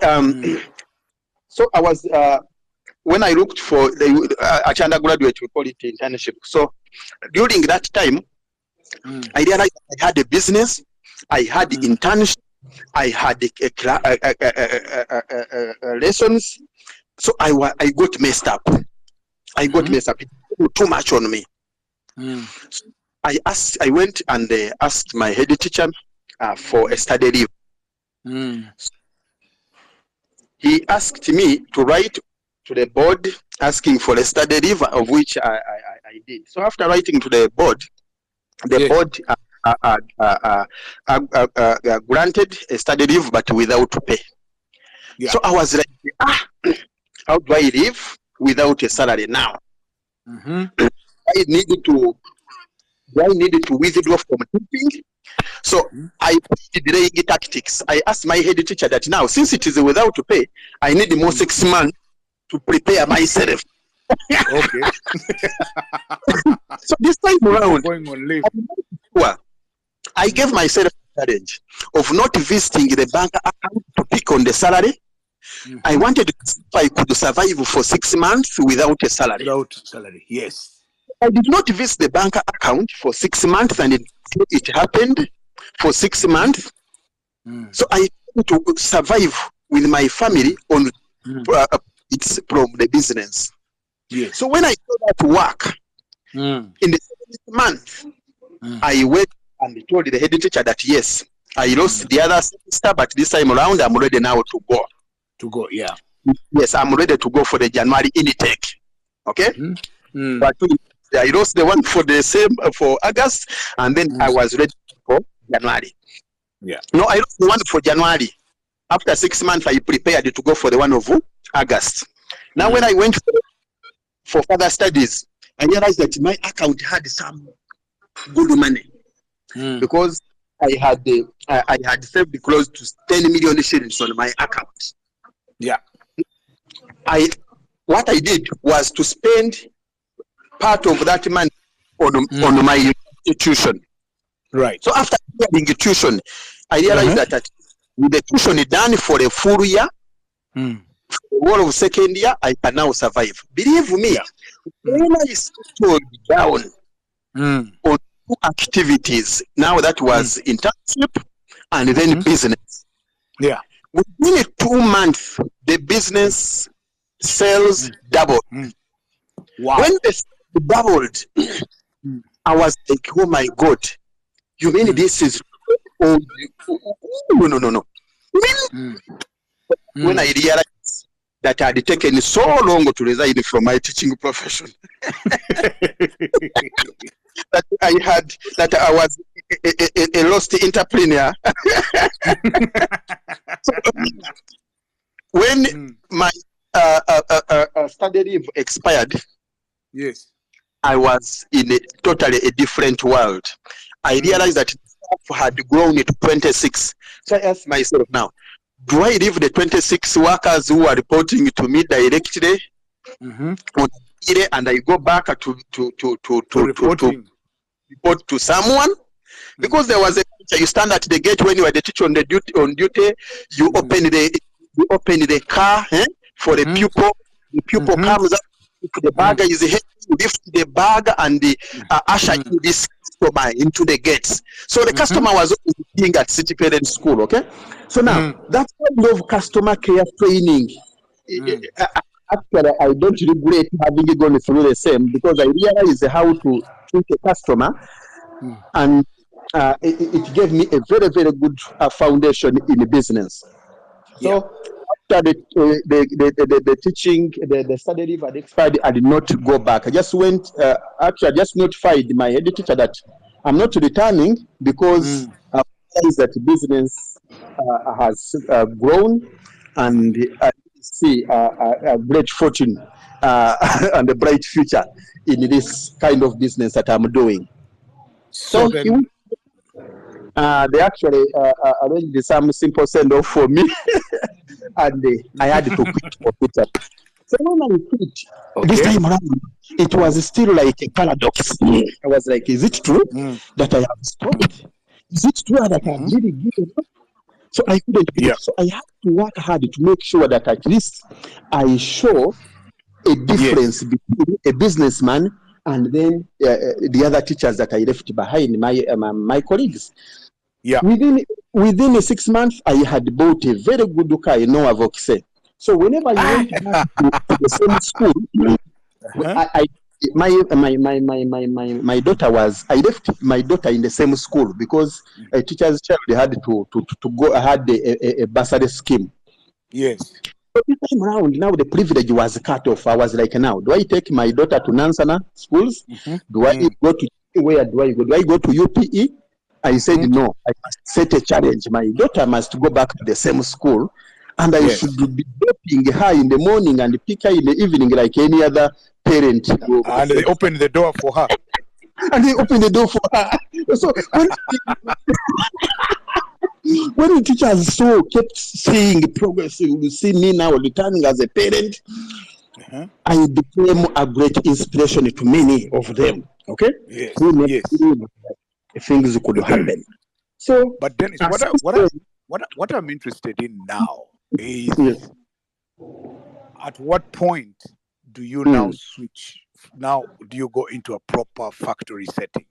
so I was, when I looked for at undergraduate, we call it internship. So during that time, I realized I had a business, I had internship, I had lessons. So I got messed up. I got messed up. It was too much on me. So I went and asked my head teacher for a study leave. He asked me to write to the board asking for a study leave, of which I did. So after writing to the board board granted a study leave, but without pay. So I was like, how do I live without a salary now? I needed to withdraw from teaching. So I did delaying tactics. I asked my head teacher that now, since it is without pay, I need more 6 months to prepare myself. Okay. So this time around, going on leave. I gave myself a challenge of not visiting the bank account to pick on the salary. I wanted to see if I could survive for 6 months without a salary. Without salary, yes. I did not visit the bank account for 6 months, and it happened for 6 months. So I had to survive with my family on it's from the business. Yes. So when I got that work in the 7th month, I went and told the head teacher that yes, I lost the other semester, but this time around I'm ready now to go. To go, yeah. Yes, I'm ready to go for the January intake. Okay. But I lost the one for the same for August, and then I was ready for January. Yeah. No, I lost the one for January. After 6 months, I prepared to go for the one of August. Now, when I went for further studies, I realized that my account had some good money because I had saved close to 10 million shillings on my account. Yeah. What I did was to spend part of that money on my tuition. Right. So after doing tuition, I realized that with the tuition done for a full year, for the whole of second year, I can now survive. Believe me, when I settled down on 2 activities, now that was internship and then business. Yeah. Within 2 months, the business sales doubled. Wow. When the sales doubled, I was like, oh my God, you mean this is no. When I realized that I had taken so long to resign from my teaching profession, that I was a lost entrepreneur. So, when my study leave expired, yes, I was in a totally different world. I realized that staff had grown to 26. So I asked myself now, do I leave the 26 workers who are reporting to me directly on Ire, and I go back to report to someone? Because there was a culture. You stand at the gate when you are the teacher on duty. You open the car for the pupil. The pupil comes up, the bagger is heavy, lift the bag and the usher in this customer into the gates. So the customer was always being at City Parent School, okay? So now, that kind of customer care training, actually, I don't regret having gone through the same, because I realized how to treat a customer, and it gave me a very, very good foundation in the business. So after the teaching, the study leave had expired, I did not go back. I just went, actually, I just notified my head teacher that I'm not returning, because I realized that business has grown, and I see a great fortune and a bright future in this kind of business that I'm doing. So then, they actually arranged some simple send-off for me, and I had to quit for Peter. So when I quit, this time around, it was still like a paradox. I was like, is it true that I have stopped? Is it true that I have really given up? So I couldn't quit. So I had to work hard to make sure that at least I show a difference between a businessman and then the other teachers that I left behind, my colleagues. Within 6 months, I had bought a very good car, a Noah Vauxhall. So whenever I went back to the same school, my daughter was, I left my daughter in the same school, because a teacher's child had to go. I had a bursary scheme. So this time around, now the privilege was cut off. I was like, now, do I take my daughter to Nansana schools? Do I go to, where do I go? Do I go to UPE? I said, no, I must set a challenge. My daughter must go back to the same school, and I should be dropping her in the morning and pick her in the evening like any other parent. And they opened the door for her. So when the teachers kept seeing progress, you see me now returning as a parent, I became a great inspiration to many of them. Okay? Things could happen. So, but Dennis, what I'm interested in now is, at what point do you now switch? Now, do you go into a proper factory setting?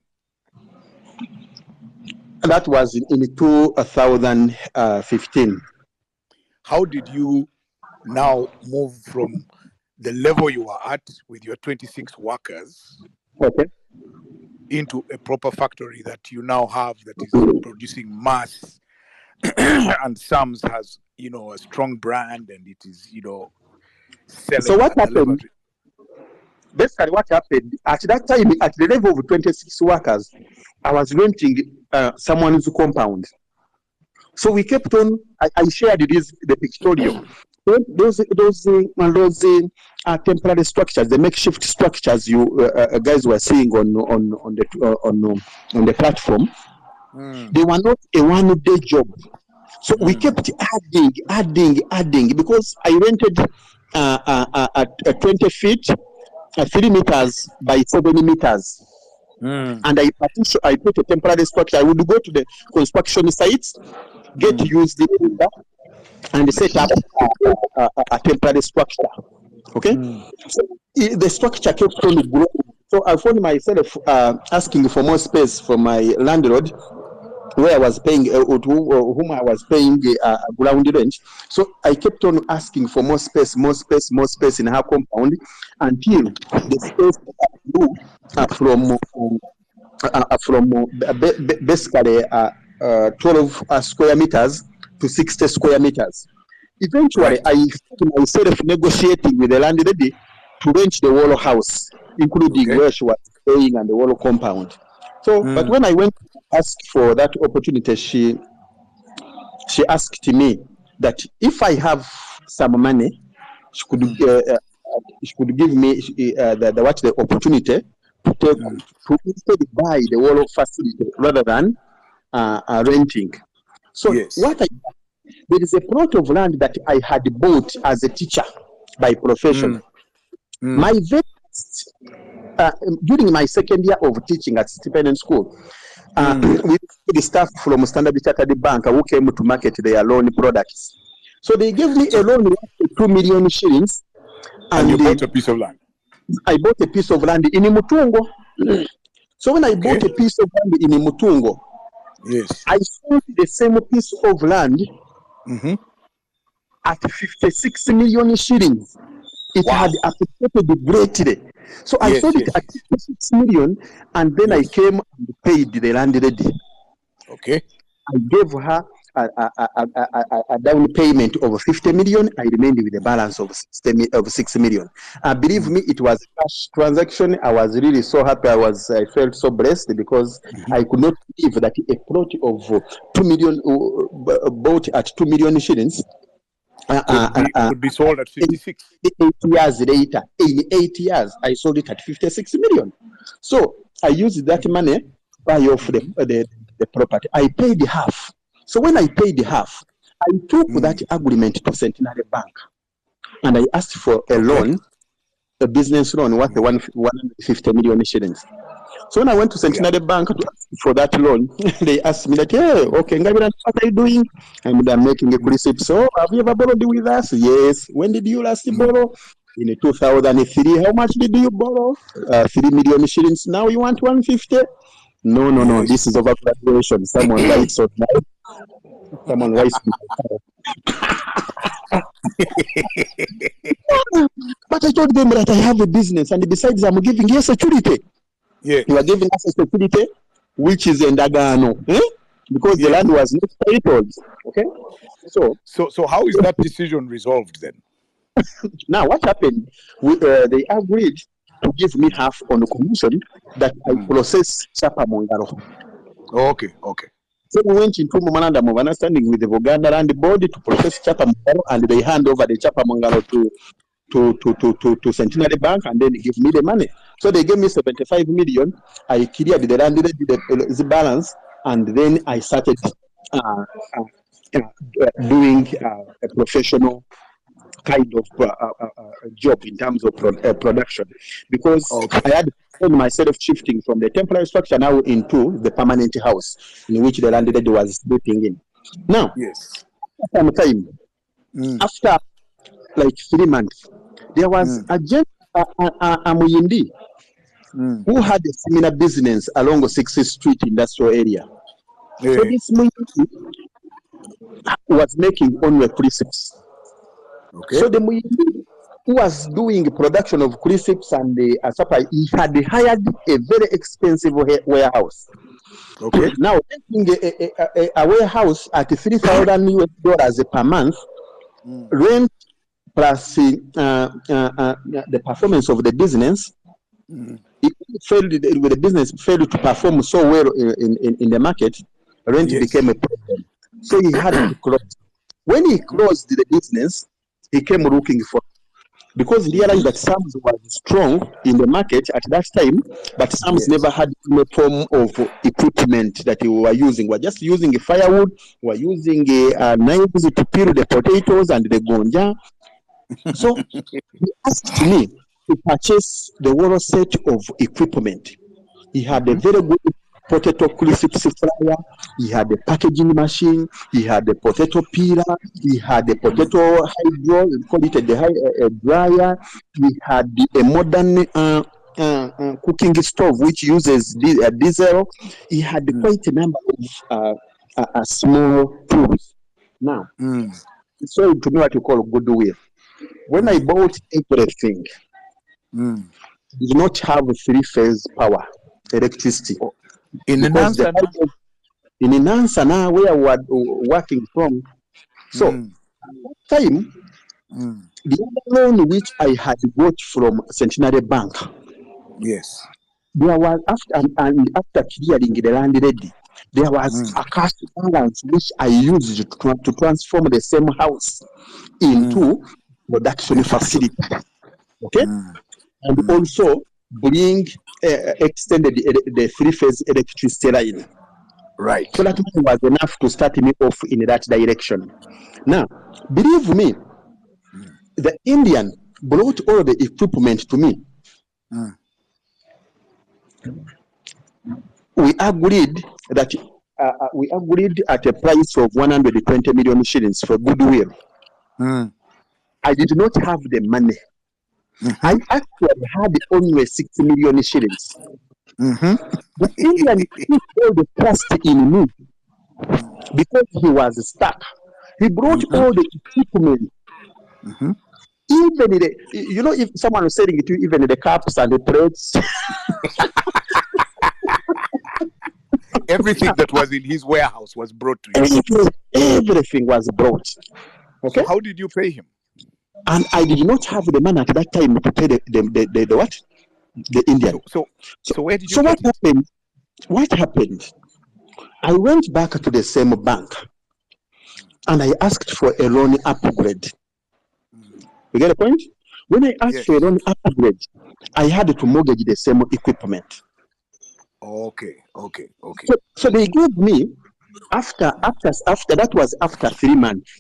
That was in 2015. How did you now move from the level you were at with your 26 workers into a proper factory that you now have that is producing mass, and Sumz has, a strong brand, and it is, selling. So what happened? Basically, what happened at that time, at the level of 26 workers, I was renting someone's compound. So we kept on. I shared the pictorial. Those temporary structures, the makeshift structures you guys were seeing on the platform. They were not a one-day job. So we kept adding, because I rented a 20 feet, 3 meters by 7 meters. And I put a temporary structure. I would go to the construction sites, get to use the area, and set up a temporary structure. Okay? So the structure kept on growing. So I found myself asking for more space from my landlord, where I was paying, whom I was paying ground rent. So I kept on asking for more space in her compound, until the space grew from basically 12 square meters to 60 square meters. Eventually, I found myself negotiating with the landlady to rent the whole house, including where she was staying and the whole compound. So, but when I went to ask for that opportunity, she asked me that if I have some money, she could give me the opportunity to instead buy the whole facility rather than renting. So there is a plot of land that I had bought as a teacher by profession. My very during my second year of teaching at Stephen School, we the staff from Standard Chartered Bank who came to market their loan products. So they gave me a loan worth 2 million shillings. And you bought a piece of land? I bought a piece of land in Mutungo. So when I bought a piece of land in Mutungo, yes, I sold the same piece of land at 56 million shillings. It had appreciated greatly. So I sold it at 56 million, and then I came and paid the landlady. Okay. I gave her a down payment of 50 million. I remained with the balance of 6 million. Believe me, it was a cash transaction. I was really so happy. I felt so blessed because I could not believe that a plot of 2 million bought at 2 million shillings could be sold at 56. 8 years later, in 8 years, I sold it at 56 million. So I used that money to buy off the property. I paid half. So when I paid half, I took that agreement to Centenary Bank and I asked for a loan, a business loan worth 150 million shillings. So when I went to Centenary Bank to ask for that loan, they asked me that, hey, okay, Ngabirano, what are you doing? And I'm making a receipt. So have you ever borrowed with us? Yes. When did you last borrow? In 2003. How much did you borrow? 3 million shillings. Now you want 150? No. This is over graduation. Someone writes on my Someone writes me. But I told them that I have a business, and besides, I'm giving you security. Yeah. You are giving us a security, which is Ngabirano, because the land was not titled. Okay. So how is that decision resolved then? Now, what happened? They agreed to give me half on the commission that I process Chapa Mongaro. Okay. So we went into memorandum of understanding with the Buganda Land Board to process Chapa Mongaro, and they hand over the Chapa Mongaro to Centenary Bank, and then give me the money. So they gave me 75 million. I cleared the land, the balance, and then I started doing a professional kind of job in terms of production, because I had myself shifting from the temporary structure now into the permanent house in which the landlady was sleeping in. Now, after like 3 months, there was a Muyindi who had a similar business along 6th Street industrial area. So this Muyindi was making only crisps. So the Muyindi who was doing production of crisps and the supply, he had hired a very expensive warehouse. Now, a warehouse at $3,000 per month, rent plus the performance of the business, the business failed to perform so well in the market, rent became a problem. So he had to close. When he closed the business, he came looking for, because he realized that Sumz was strong in the market at that time, but Sumz never had any form of equipment that we were using. We're just using a firewood, we're using knives to peel the potatoes and the gonja. So he asked me to purchase the whole set of equipment. He had a very good potato crisps fryer, he had a packaging machine, he had a potato peeler, he had a potato hydro, we call it a dryer, he had a modern cooking stove which uses diesel. He had quite a number of small tools. Now, so to me what you call goodwill. When I bought everything, did not have 3-phase power, electricity. In Nansa now, where we were working from. So, at that time, the other loan which I had got from Centenary Bank, there was after clearing the land ready, there was a cash balance which I used to transform the same house into production facility. Okay, and also bring extended the 3-phase electricity line. Right. So that was enough to start me off in that direction. Now, believe me, the Indian brought all the equipment to me. We agreed that we agreed at a price of 120 million shillings for goodwill. Mm. I did not have the money. Mm-hmm. I actually had only 6 million shillings. Mm-hmm. The Indian put all the trust in me because he was stuck. He brought Mm-hmm. all the equipment. Mm-hmm. Even if someone was selling it to you, even the cups and the plates, Everything that was in his warehouse was brought to you. everything was brought. So Okay? how did you pay him? And I did not have the money at that time to pay the what? The Indian. So where did you So get it? what happened? I went back to the same bank and I asked for a loan upgrade. You get the point? When I asked Yes. for a loan upgrade, I had to mortgage the same equipment. Okay. So they gave me after that was after 3 months.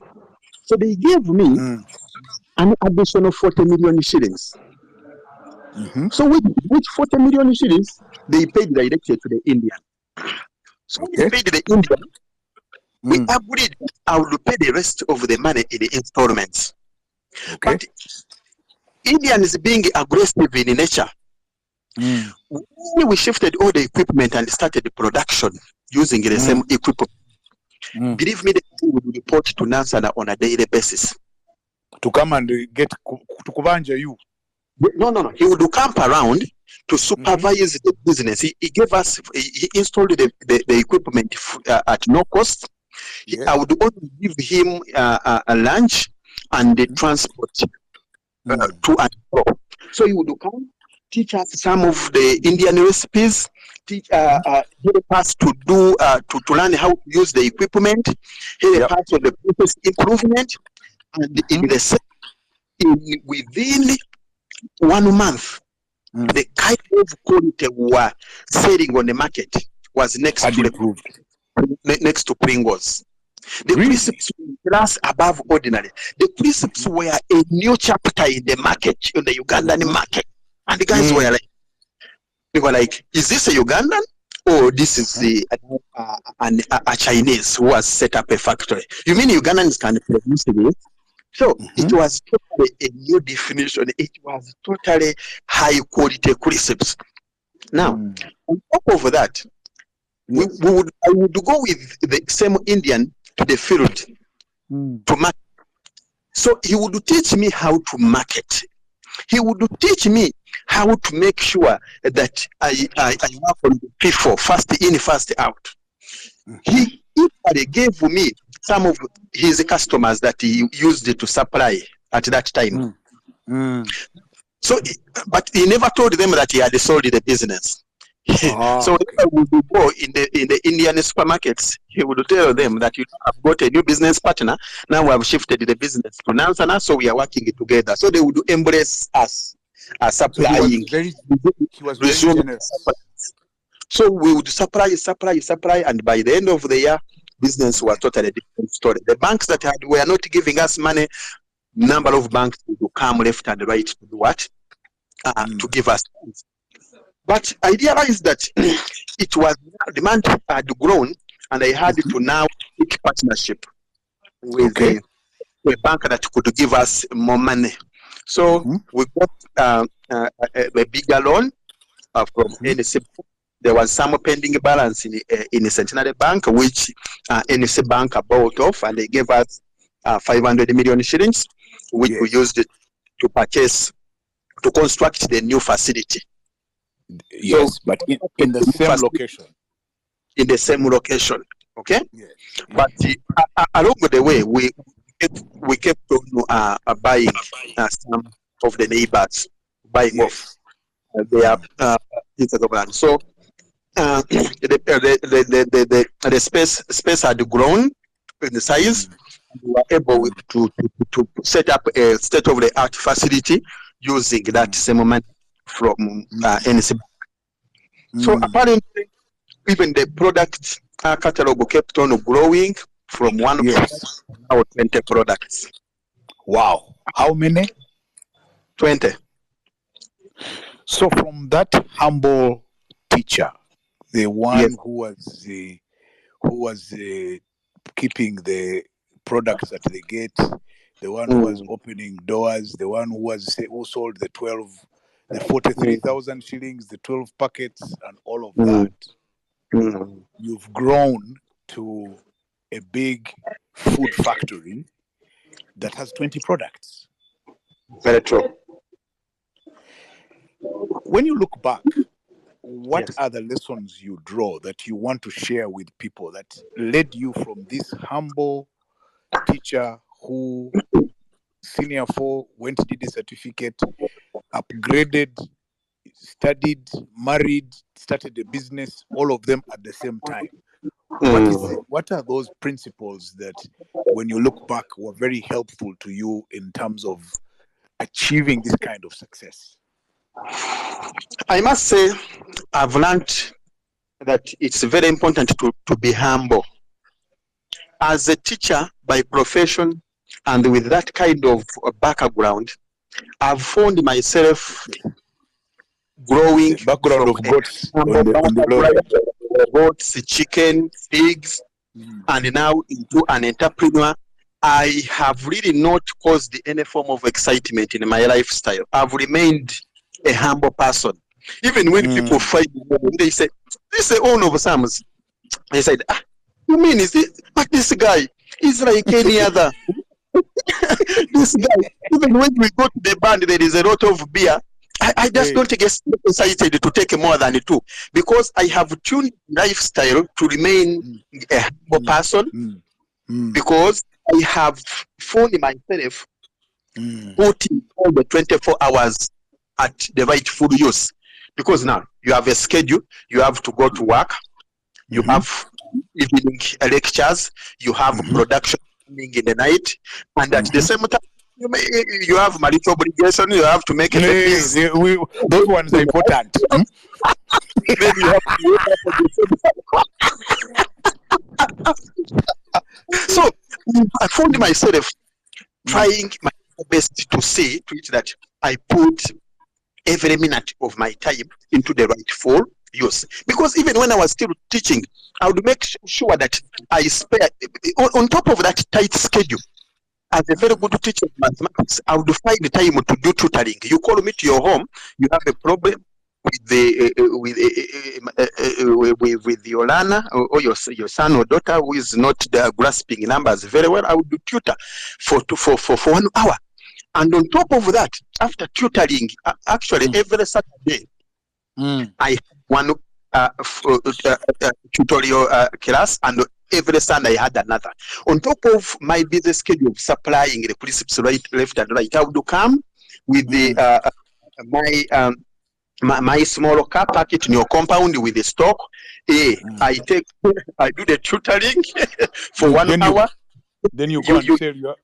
So they gave me an additional 40 million shillings. Mm-hmm. So with 40 million shillings, they paid directly to the Indian. So when they paid the Indian, we agreed that I would pay the rest of the money in the installments. Okay. But Indians being aggressive in nature, when we shifted all the equipment and started the production using the same equipment, believe me, they would report to Nansana on a daily basis. To come and get to kubanja you. No. He would camp around to supervise the business. He gave us, he installed the equipment at no cost. Yes. I would only give him a lunch and the transport to and fro. So he would come, teach us some of the Indian recipes, help us to do to learn how to use the equipment, help us with the process improvement, and within 1 month, the kind of quality we were selling on the market was next to Pringles. The crisps were class above ordinary. The crisps were a new chapter in the market, in the Ugandan market. And the guys were like, is this a Ugandan? Or this is a Chinese who has set up a factory? You mean Ugandans can produce this? So it was totally a new definition. It was totally high quality crisps. Now, on top of that, I would go with the same Indian to the field to market. So he would teach me how to market. He would teach me how to make sure that I work on the people first in, first out. He equally gave me some of his customers that he used to supply at that time. So, but he never told them that he had sold the business. So when we would go in the Indian supermarkets, he would tell them that you have got a new business partner. Now we have shifted the business to Nansana, so we are working together. So they would embrace us as supplying. So he was very generous. So we would supply, and by the end of the year, business was totally different story. The banks that were not giving us money, number of banks would come left and right to do what? To give us funds. But I realized that demand had grown, and I had to now seek partnership with a bank that could give us more money. So we got a bigger loan from NC. There was some pending balance in Centenary Bank, which NC Bank bought off, and they gave us 500 million shillings, which we used to construct the new facility. Yes, so, but in the same location. In the same location, okay? Yes. But along the way, we kept on buying some of the neighbors, buying off their so the space had grown in the size. We were able to set up a state-of-the-art facility using that same money from NC. So apparently, even the product catalog kept on growing from one product to now 20 products. Wow. How many? 20. So from that humble teacher, the one who was keeping the products that they get, the one who was opening doors, the one who sold the 43,000 shillings, the 12 packets, and all of that. You've grown to a big food factory that has 20 products. Very true. When you look back, what are the lessons you draw that you want to share with people that led you from this humble teacher who senior 4 went, did a certificate, upgraded, studied, married, started a business, all of them at the same time? What are those principles that, when you look back, were very helpful to you in terms of achieving this kind of success? I must say, I've learned that it's very important to be humble. As a teacher by profession and with that kind of background, I've found myself growing the background of goats, goats, chicken, pigs, and now into an entrepreneur. I have really not caused any form of excitement in my lifestyle. I've remained a humble person. Even when people find me, they say, "This is the owner of Sumz." I said, "You mean is it? But this guy is like any other." This guy, even when we go to the band, there is a lot of beer. I just don't get excited to take more than 2 because I have tuned lifestyle to remain a humble person because I have found myself putting all the 24 hours at the right full use. Because now you have a schedule, you have to go to work, you have evening lectures, you have production in the night, and at the same time, you have marital obligation, you have to make a babies. Those ones are important. Then you have to So I found myself trying my best to say to it that I put every minute of my time into the right full use. Because even when I was still teaching, I would make sure that I spare, on top of that tight schedule, as a very good teacher of mathematics, I would find the time to do tutoring. You call me to your home, you have a problem with your learner or your son or daughter who is not grasping numbers very well. I would do tutor for 1 hour. And on top of that, after tutoring, actually every Saturday, I had one tutorial class, and every Sunday I had another. On top of my busy schedule of supplying the precepts left and right, I would come with my small car, park it in your compound with the stock. I do the tutoring for 1 hour. Then you go and sell your.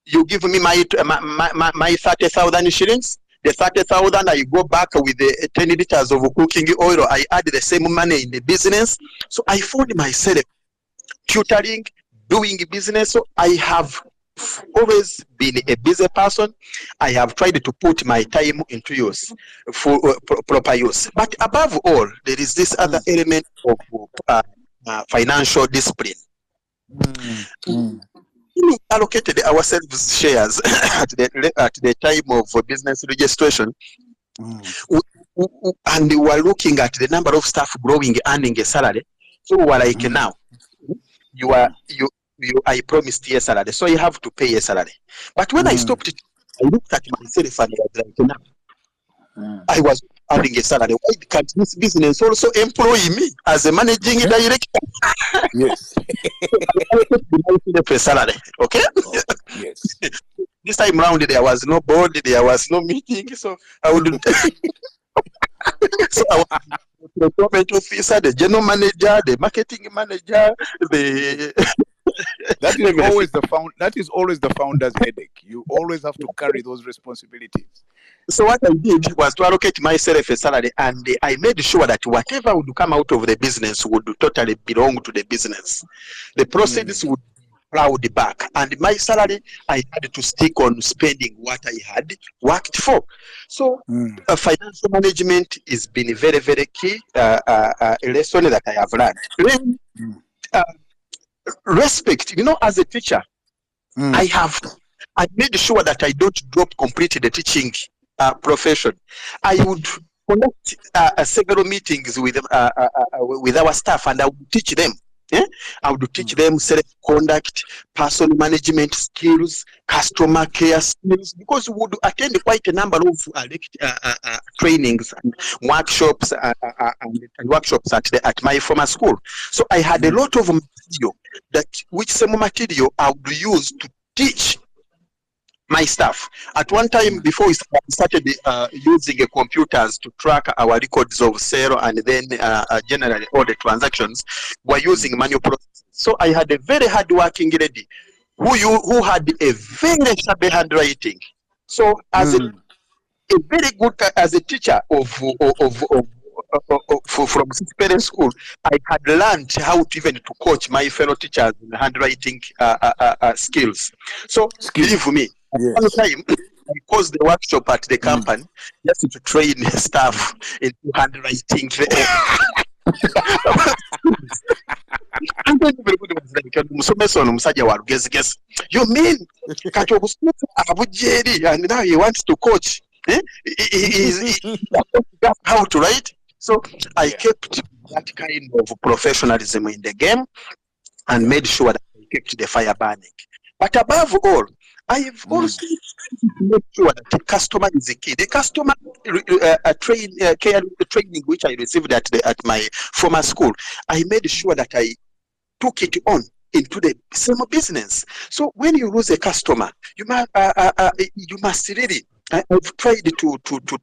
You give me my 30,000 shillings. The 30,000, I go back with the 10 liters of cooking oil. I add the same money in the business. So I found myself tutoring, doing business. So I have always been a busy person. I have tried to put my time into use for proper use. But above all, there is this other element of financial discipline. We allocated ourselves shares at the time of business registration, and we were looking at the number of staff growing, earning a salary. So we were like, now I promised a salary, so you have to pay a salary. But when I stopped it, I looked at myself and I was like, now I was earning a salary. Why can't this business also employ me as a managing director? Yes. A salary, okay? Yes. This time round, there was no board, there was no meeting, so I would. So I was the government officer, the general manager, the marketing manager, That is always the founder's headache. You always have to carry those responsibilities. So what I did was to allocate myself a salary, and I made sure that whatever would come out of the business would totally belong to the business. The proceeds would plowed back, and my salary, I had to stick on spending what I had worked for. So financial management has been very, very key a lesson that I have learned. Respect, as a teacher, I have I made sure that I don't drop completely the teaching profession. I would conduct several meetings with our staff, and I would teach them. I would teach them self-conduct, personal management skills, customer care skills, because we would attend quite a number of trainings and workshops and workshops at my former school. So I had a lot of material which some material I would use to teach my staff. At one time, before we started using computers to track our records of sale and then generally all the transactions, we're using manual processes. So I had a very hard-working lady who had a very shabby handwriting. So as a very good as a teacher from parent school, I had learned how to even to coach my fellow teachers in handwriting skills. So believe me, one time I caused the workshop at the company just to train staff in handwriting. And then everybody was like, you mean and now he wants to coach? How to write? So I kept that kind of professionalism in the game and made sure that I kept the fire burning. But above all, I have also made sure that the customer is the key. The customer training which I received at my former school, I made sure that I took it on into the same business. So when you lose a customer, you must really. I've tried to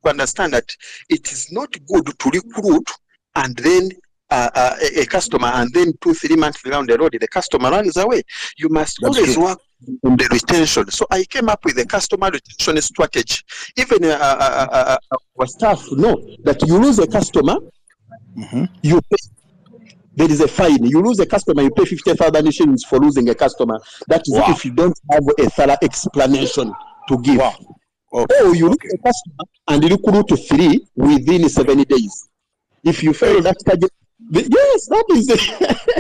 understand that it is not good to recruit and then a customer and then 2-3 months down the road the customer runs away. You must always work on the retention. So I came up with a customer retention strategy. Even our staff know that you lose a customer, you pay. There is a fine. You lose a customer, you pay 50,000 shillings for losing a customer. That is if you don't have a thorough explanation to give. Or you lose a customer and you recruit to 3 within 70 days. If you fail that target, yes, that is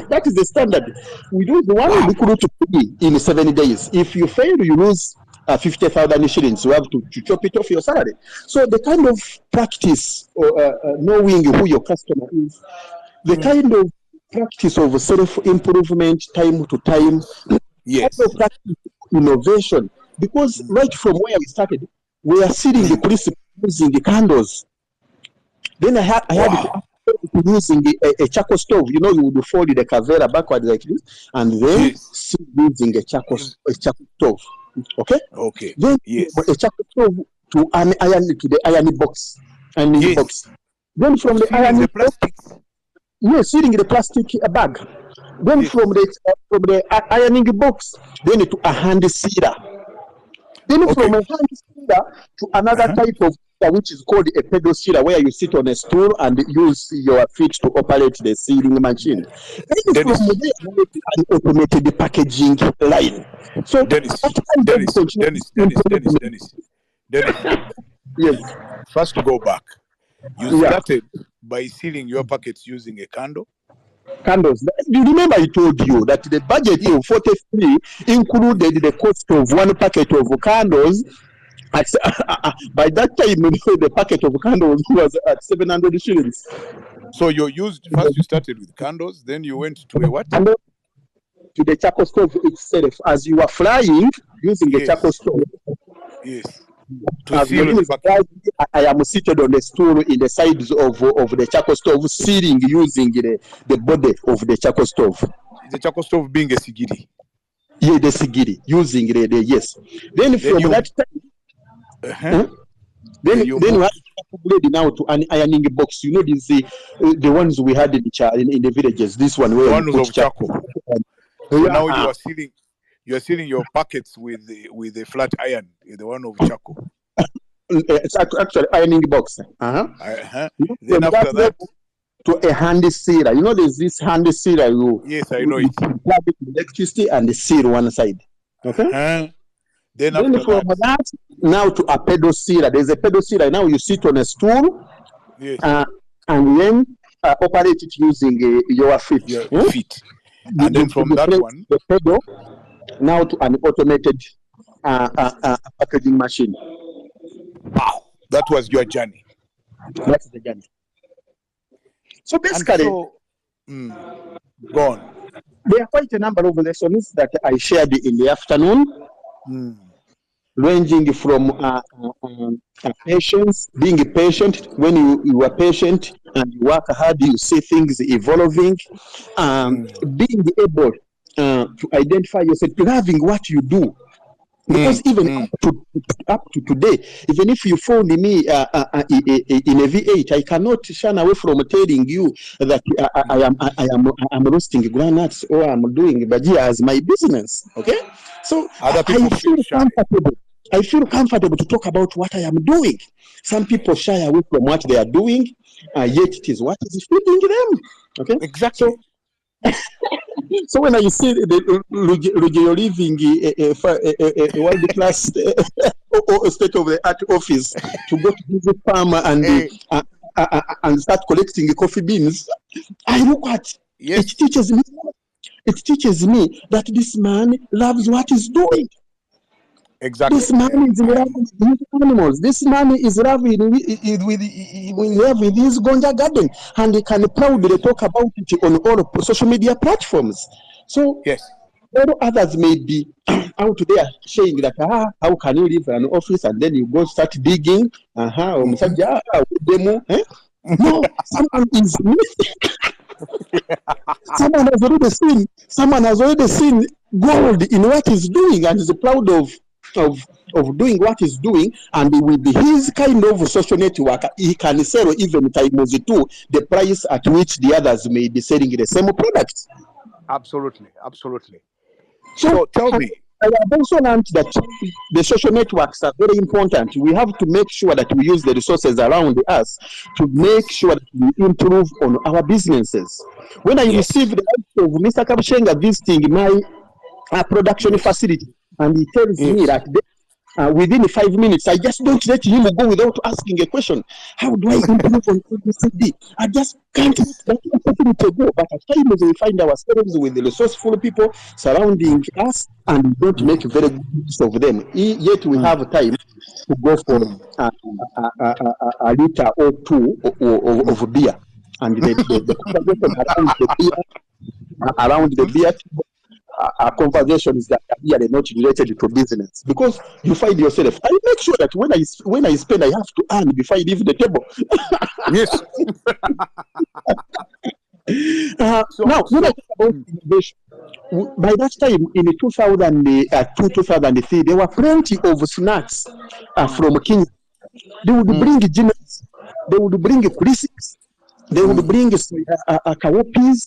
that is the standard. We do the one recruit to 3 in 70 days. If you fail, you lose 50,000 shillings. You have to chop it off your salary. So the kind of practice, knowing who your customer is, the kind of practice of self-improvement, time to time, kind of practice innovation. Because right from where we started, we are seeing the principle using the candles. Then I had to using a charcoal stove. You know, you would fold the cavera backwards like this, and then using a charcoal stove. Okay. Then a charcoal stove to an iron to the iron box, box. Then from the iron plastic. Yes, sealing the plastic bag. Then from the ironing box, then to a hand sealer. Then from a hand sealer to another type of which is called a pedal sealer, where you sit on a stool and use your feet to operate the sealing machine. Then from there, an automated packaging line. So Dennis. Yes. First to go back. You started by sealing your packets using a candle. Candles. You remember I told you that the budget of 43 included the cost of one packet of candles. By that time, the packet of candles was at 700 shillings. So you started with candles, then you went to a what? To the charcoal stove itself. As you were flying using the charcoal stove. Yes. I am seated on the stool in the sides of the charcoal stove, sealing using the body of the charcoal stove. The charcoal stove being a sigiri. Yeah, the sigiri, using the yes. Then from that time, then we have to upgrade now to an ironing box. You know, these the ones we had in the villages. This one, where one was of charcoal. So now you are sealing your packets with a flat iron, the one of charcoal. It's actually ironing box. Then after that, to a hand sealer. You know, there's this hand sealer. Yes, I know it. Plug it with electricity and seal one side. Okay. Then after that, now to a pedal sealer. There's a pedal sealer. Now you sit on a stool. Yes. And then operate it using your feet. Feet. And then from that one, the pedal, now to an automated packaging machine. Wow, that was your journey. That's the journey. So basically, go on. There are quite a number of lessons that I shared in the afternoon, ranging from patience, being patient. When you are patient and you work hard, you see things evolving, being able to identify yourself, loving what you do. Because even up to today, even if you phone me in a V8, I cannot shun away from telling you that I am roasting granuts or I'm doing bajia as my business. Okay, so Other people feel shy. comfortable. I feel comfortable to talk about what I am doing. Some people shy away from what they are doing, yet it is what is feeding them. Okay, exactly. So when I see you're leaving a world-class state of the art office to go to visit farm and start collecting coffee beans, I look at it. Teaches me that this man loves what he's doing. Exactly. This man is in love with animals. This man is in love with his Gonja garden, and he can proudly talk about it on all social media platforms. So, all others may be out there saying that, how can you leave an office and then you go start digging? No, someone is someone has already seen gold in what he's doing and is proud of doing what he's doing, and with his kind of social network, he can sell even times two the price at which the others may be selling the same product. Absolutely. So tell me. I have also learned that the social networks are very important. We have to make sure that we use the resources around us to make sure that we improve on our businesses. When I received the help of Mr. Kabushenga visiting my production facility, and he tells me that within 5 minutes, I just don't let him go without asking a question. How do I improve on ABCD? I just can't let that opportunity go. But at times we find ourselves with the resourceful people surrounding us, and we don't make very good use of them. Yet we have time to go for a liter or two of beer. And the conversation around the beer conversations that are really not related to business, because you find yourself. I make sure that when I spend, I have to earn before I leave the table. Yes. Now, when I talk about innovation, by that time in 2003, there were plenty of snacks from Kenya. They would bring gins, they would bring crisps, they would bring kawopis.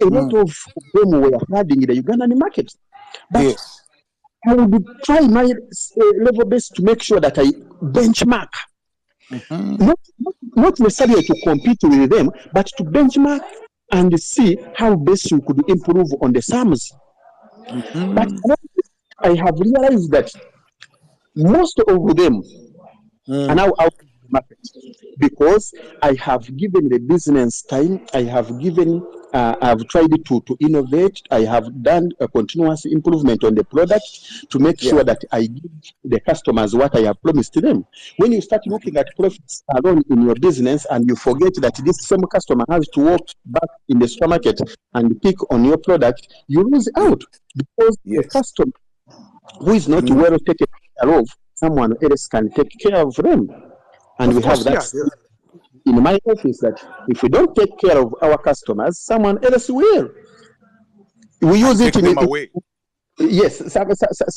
A lot of them were flooding the Ugandan market. But I would try my level best to make sure that I benchmark. Not necessarily to compete with them, but to benchmark and see how best you could improve on the Sumz. But I have realized that most of them are now out of the market, because I have given the business time. I have tried to innovate. I have done a continuous improvement on the product to make sure that I give the customers what I have promised to them. When you start looking at profits alone in your business and you forget that this same customer has to walk back in the supermarket and pick on your product, you lose out, because the customer who is not well taken care of, someone else can take care of them. And we have that in my office, that if we don't take care of our customers, someone else will. We use it in away. Yes,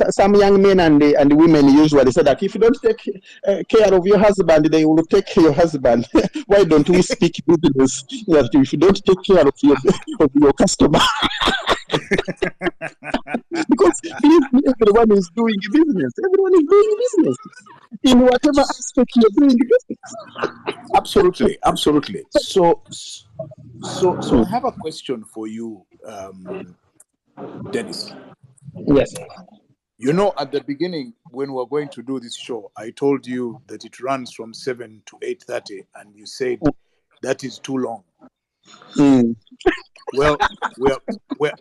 some young men and women usually say that if you don't take care of your husband, they will take your husband. Why don't we speak business that if you don't take care of your customer? Because everyone is doing business. Everyone is doing business in whatever aspect you're doing business. Absolutely. So I have a question for you, Dennis. Yes. You know, at the beginning, when we were going to do this show, I told you that it runs from 7 to 8:30, and you said that is too long. Well,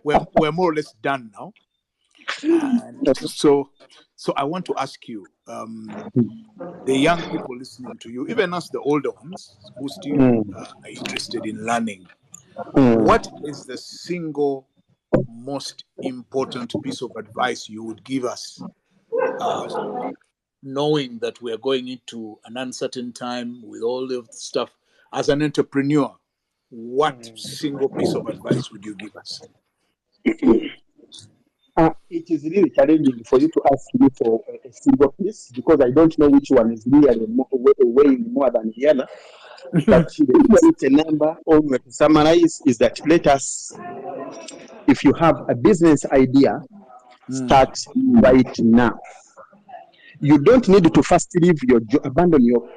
we're more or less done now. And so I want to ask you, the young people listening to you, even us, the older ones who still are interested in learning, what is the single most important piece of advice you would give us, knowing that we are going into an uncertain time with all of the stuff? As an entrepreneur, what single piece of advice would you give us? It is really challenging for you to ask me for a single piece because I don't know which one is really weighing more than the other. But it's a number, or to summarize, is that let us, if you have a business idea, start right now. You don't need to first leave your abandon your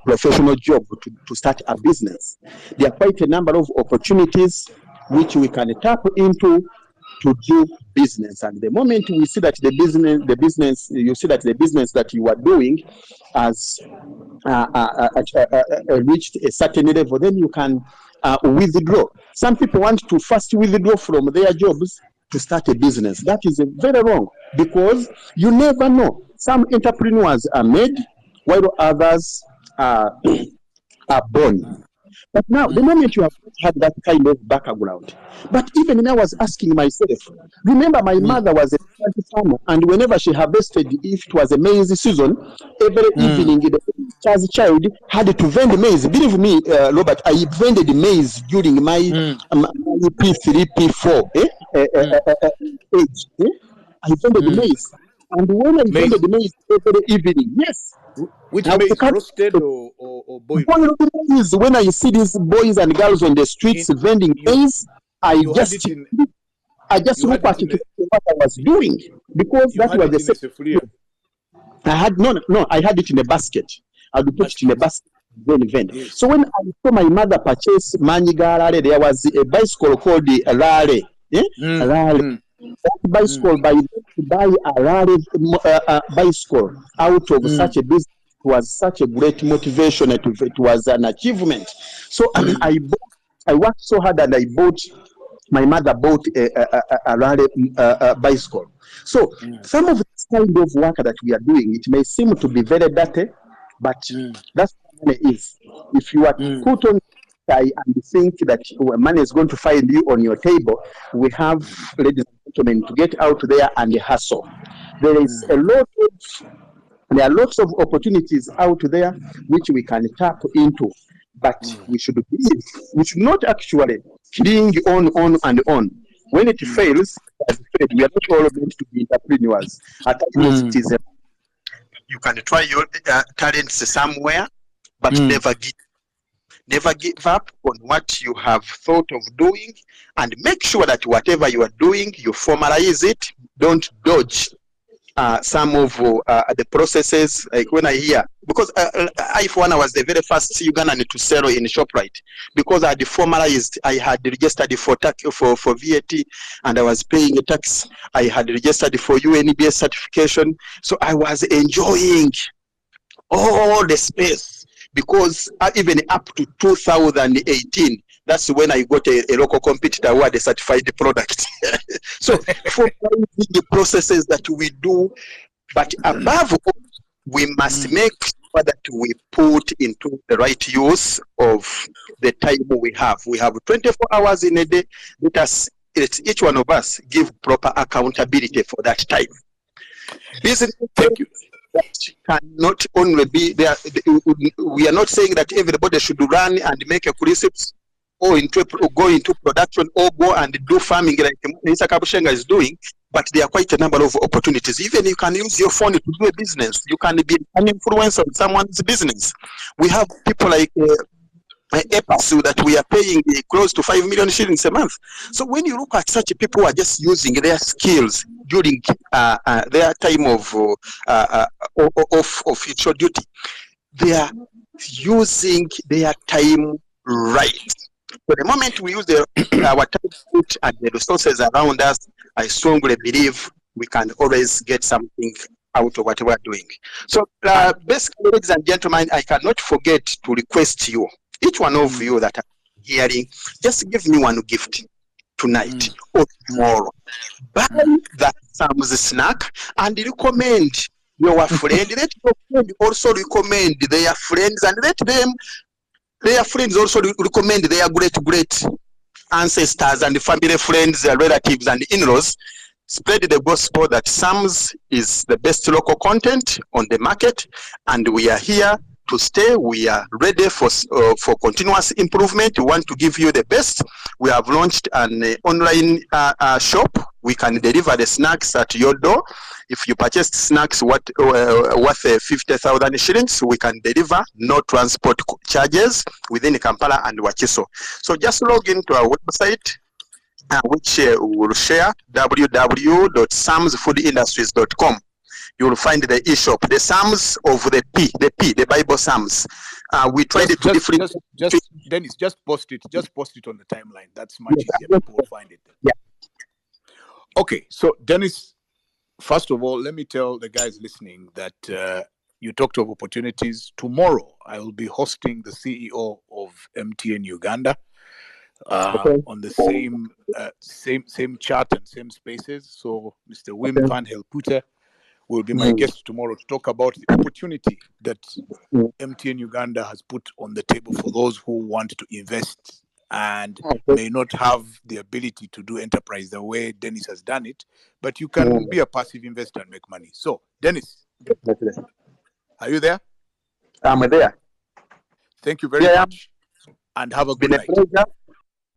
professional job to start a business. There are quite a number of opportunities which we can tap into to do business. And the moment we see that you see that the business that you are doing has reached a certain level, then you can withdraw. Some people want to first withdraw from their jobs to start a business. That is very wrong because you never know. Some entrepreneurs are made while others are born. But now, the moment you have had that kind of background, but even when I was asking myself, remember my mother was a farmer, and whenever she harvested, if it was a maize season, every evening the child had to vend maize. Believe me, Robert, I vended maize during my P3, P4 age. I vended maize. And when I vended maize every evening, yes. Which maize, roasted or boiled? Boiled maize. When I see these boys and girls on the streets vending maize, I just look at it what I was doing because that was the same. I had it in a basket. I would put it in a basket then vend. Yes. So when I saw my mother purchase Manyiga Rale, there was a bicycle called the Rale. Rale. That bicycle, to buy a Rale bicycle out of such a business was such a great motivation. It was an achievement. So I worked so hard and I bought. My mother bought a Rale bicycle. So some of this kind of work that we are doing, it may seem to be very dirty, but that's what money is. If you are put on and think that money is going to find you on your table, we have, ladies and gentlemen, to get out there and hustle. There are lots of opportunities out there which we can tap into, but we should not actually cling on and on. When it fails, we are not all meant to be entrepreneurs. At times it is you can try your talents somewhere, but never give up on what you have thought of doing, and make sure that whatever you are doing, you formalize it. Don't dodge some of the processes. Like when I hear, because I for one, I was the very first Ugandan to sell in ShopRite because I had formalized. I had registered for VAT and I was paying a tax. I had registered for UNBS certification, so I was enjoying all the space because even up to 2018. That's when I got a local competitor who had a certified product. So for the processes that we do, but above all, we must make sure that we put into the right use of the time we have. We have 24 hours in a day. Let each one of us give proper accountability for that time. Thank you. Cannot only be there. We are not saying that everybody should run and make a recipe or go into production or go and do farming like Mr. Kabushenga is doing, but there are quite a number of opportunities. Even you can use your phone to do a business. You can be an influencer of someone's business. We have people like Epasu that we are paying close to 5 million shillings a month. So when you look at such people who are just using their skills during their time of official duty, they are using their time right. So the moment we use our time and the resources around us, I strongly believe we can always get something out of what we are doing. So basically, ladies and gentlemen, I cannot forget to request you, each one of you that are hearing, just give me one gift tonight or tomorrow. Buy that Sumz Snack and recommend your friend. Let your friend also recommend their friends, and let their friends also recommend their great ancestors and family, friends, relatives, and in-laws. Spread the gospel that Sumz is the best local content on the market, and we are here to stay. We are ready for continuous improvement. We want to give you the best. We have launched an online shop. We can deliver the snacks at your door. If you purchase snacks worth 50,000 shillings, we can deliver, no transport charges within Kampala and Wakiso. So just log into our website, which we will share, www.sumzfoodindustries.com. You will find the e-shop, the Sumz of the Bible Sumz. We tried it to different. Dennis, just post it on the timeline. That's much easier. People will find it. Yeah. Okay, so Dennis, first of all, let me tell the guys listening that you talked of opportunities. Tomorrow, I will be hosting the CEO of MTN Uganda on the same chat and same spaces. So Mr. Wim van Helputer will be my guest tomorrow to talk about the opportunity that MTN Uganda has put on the table for those who want to invest and may not have the ability to do enterprise the way Dennis has done it, but you can be a passive investor and make money. So, Dennis, are you there? I'm there. Thank you very much, and have a good night.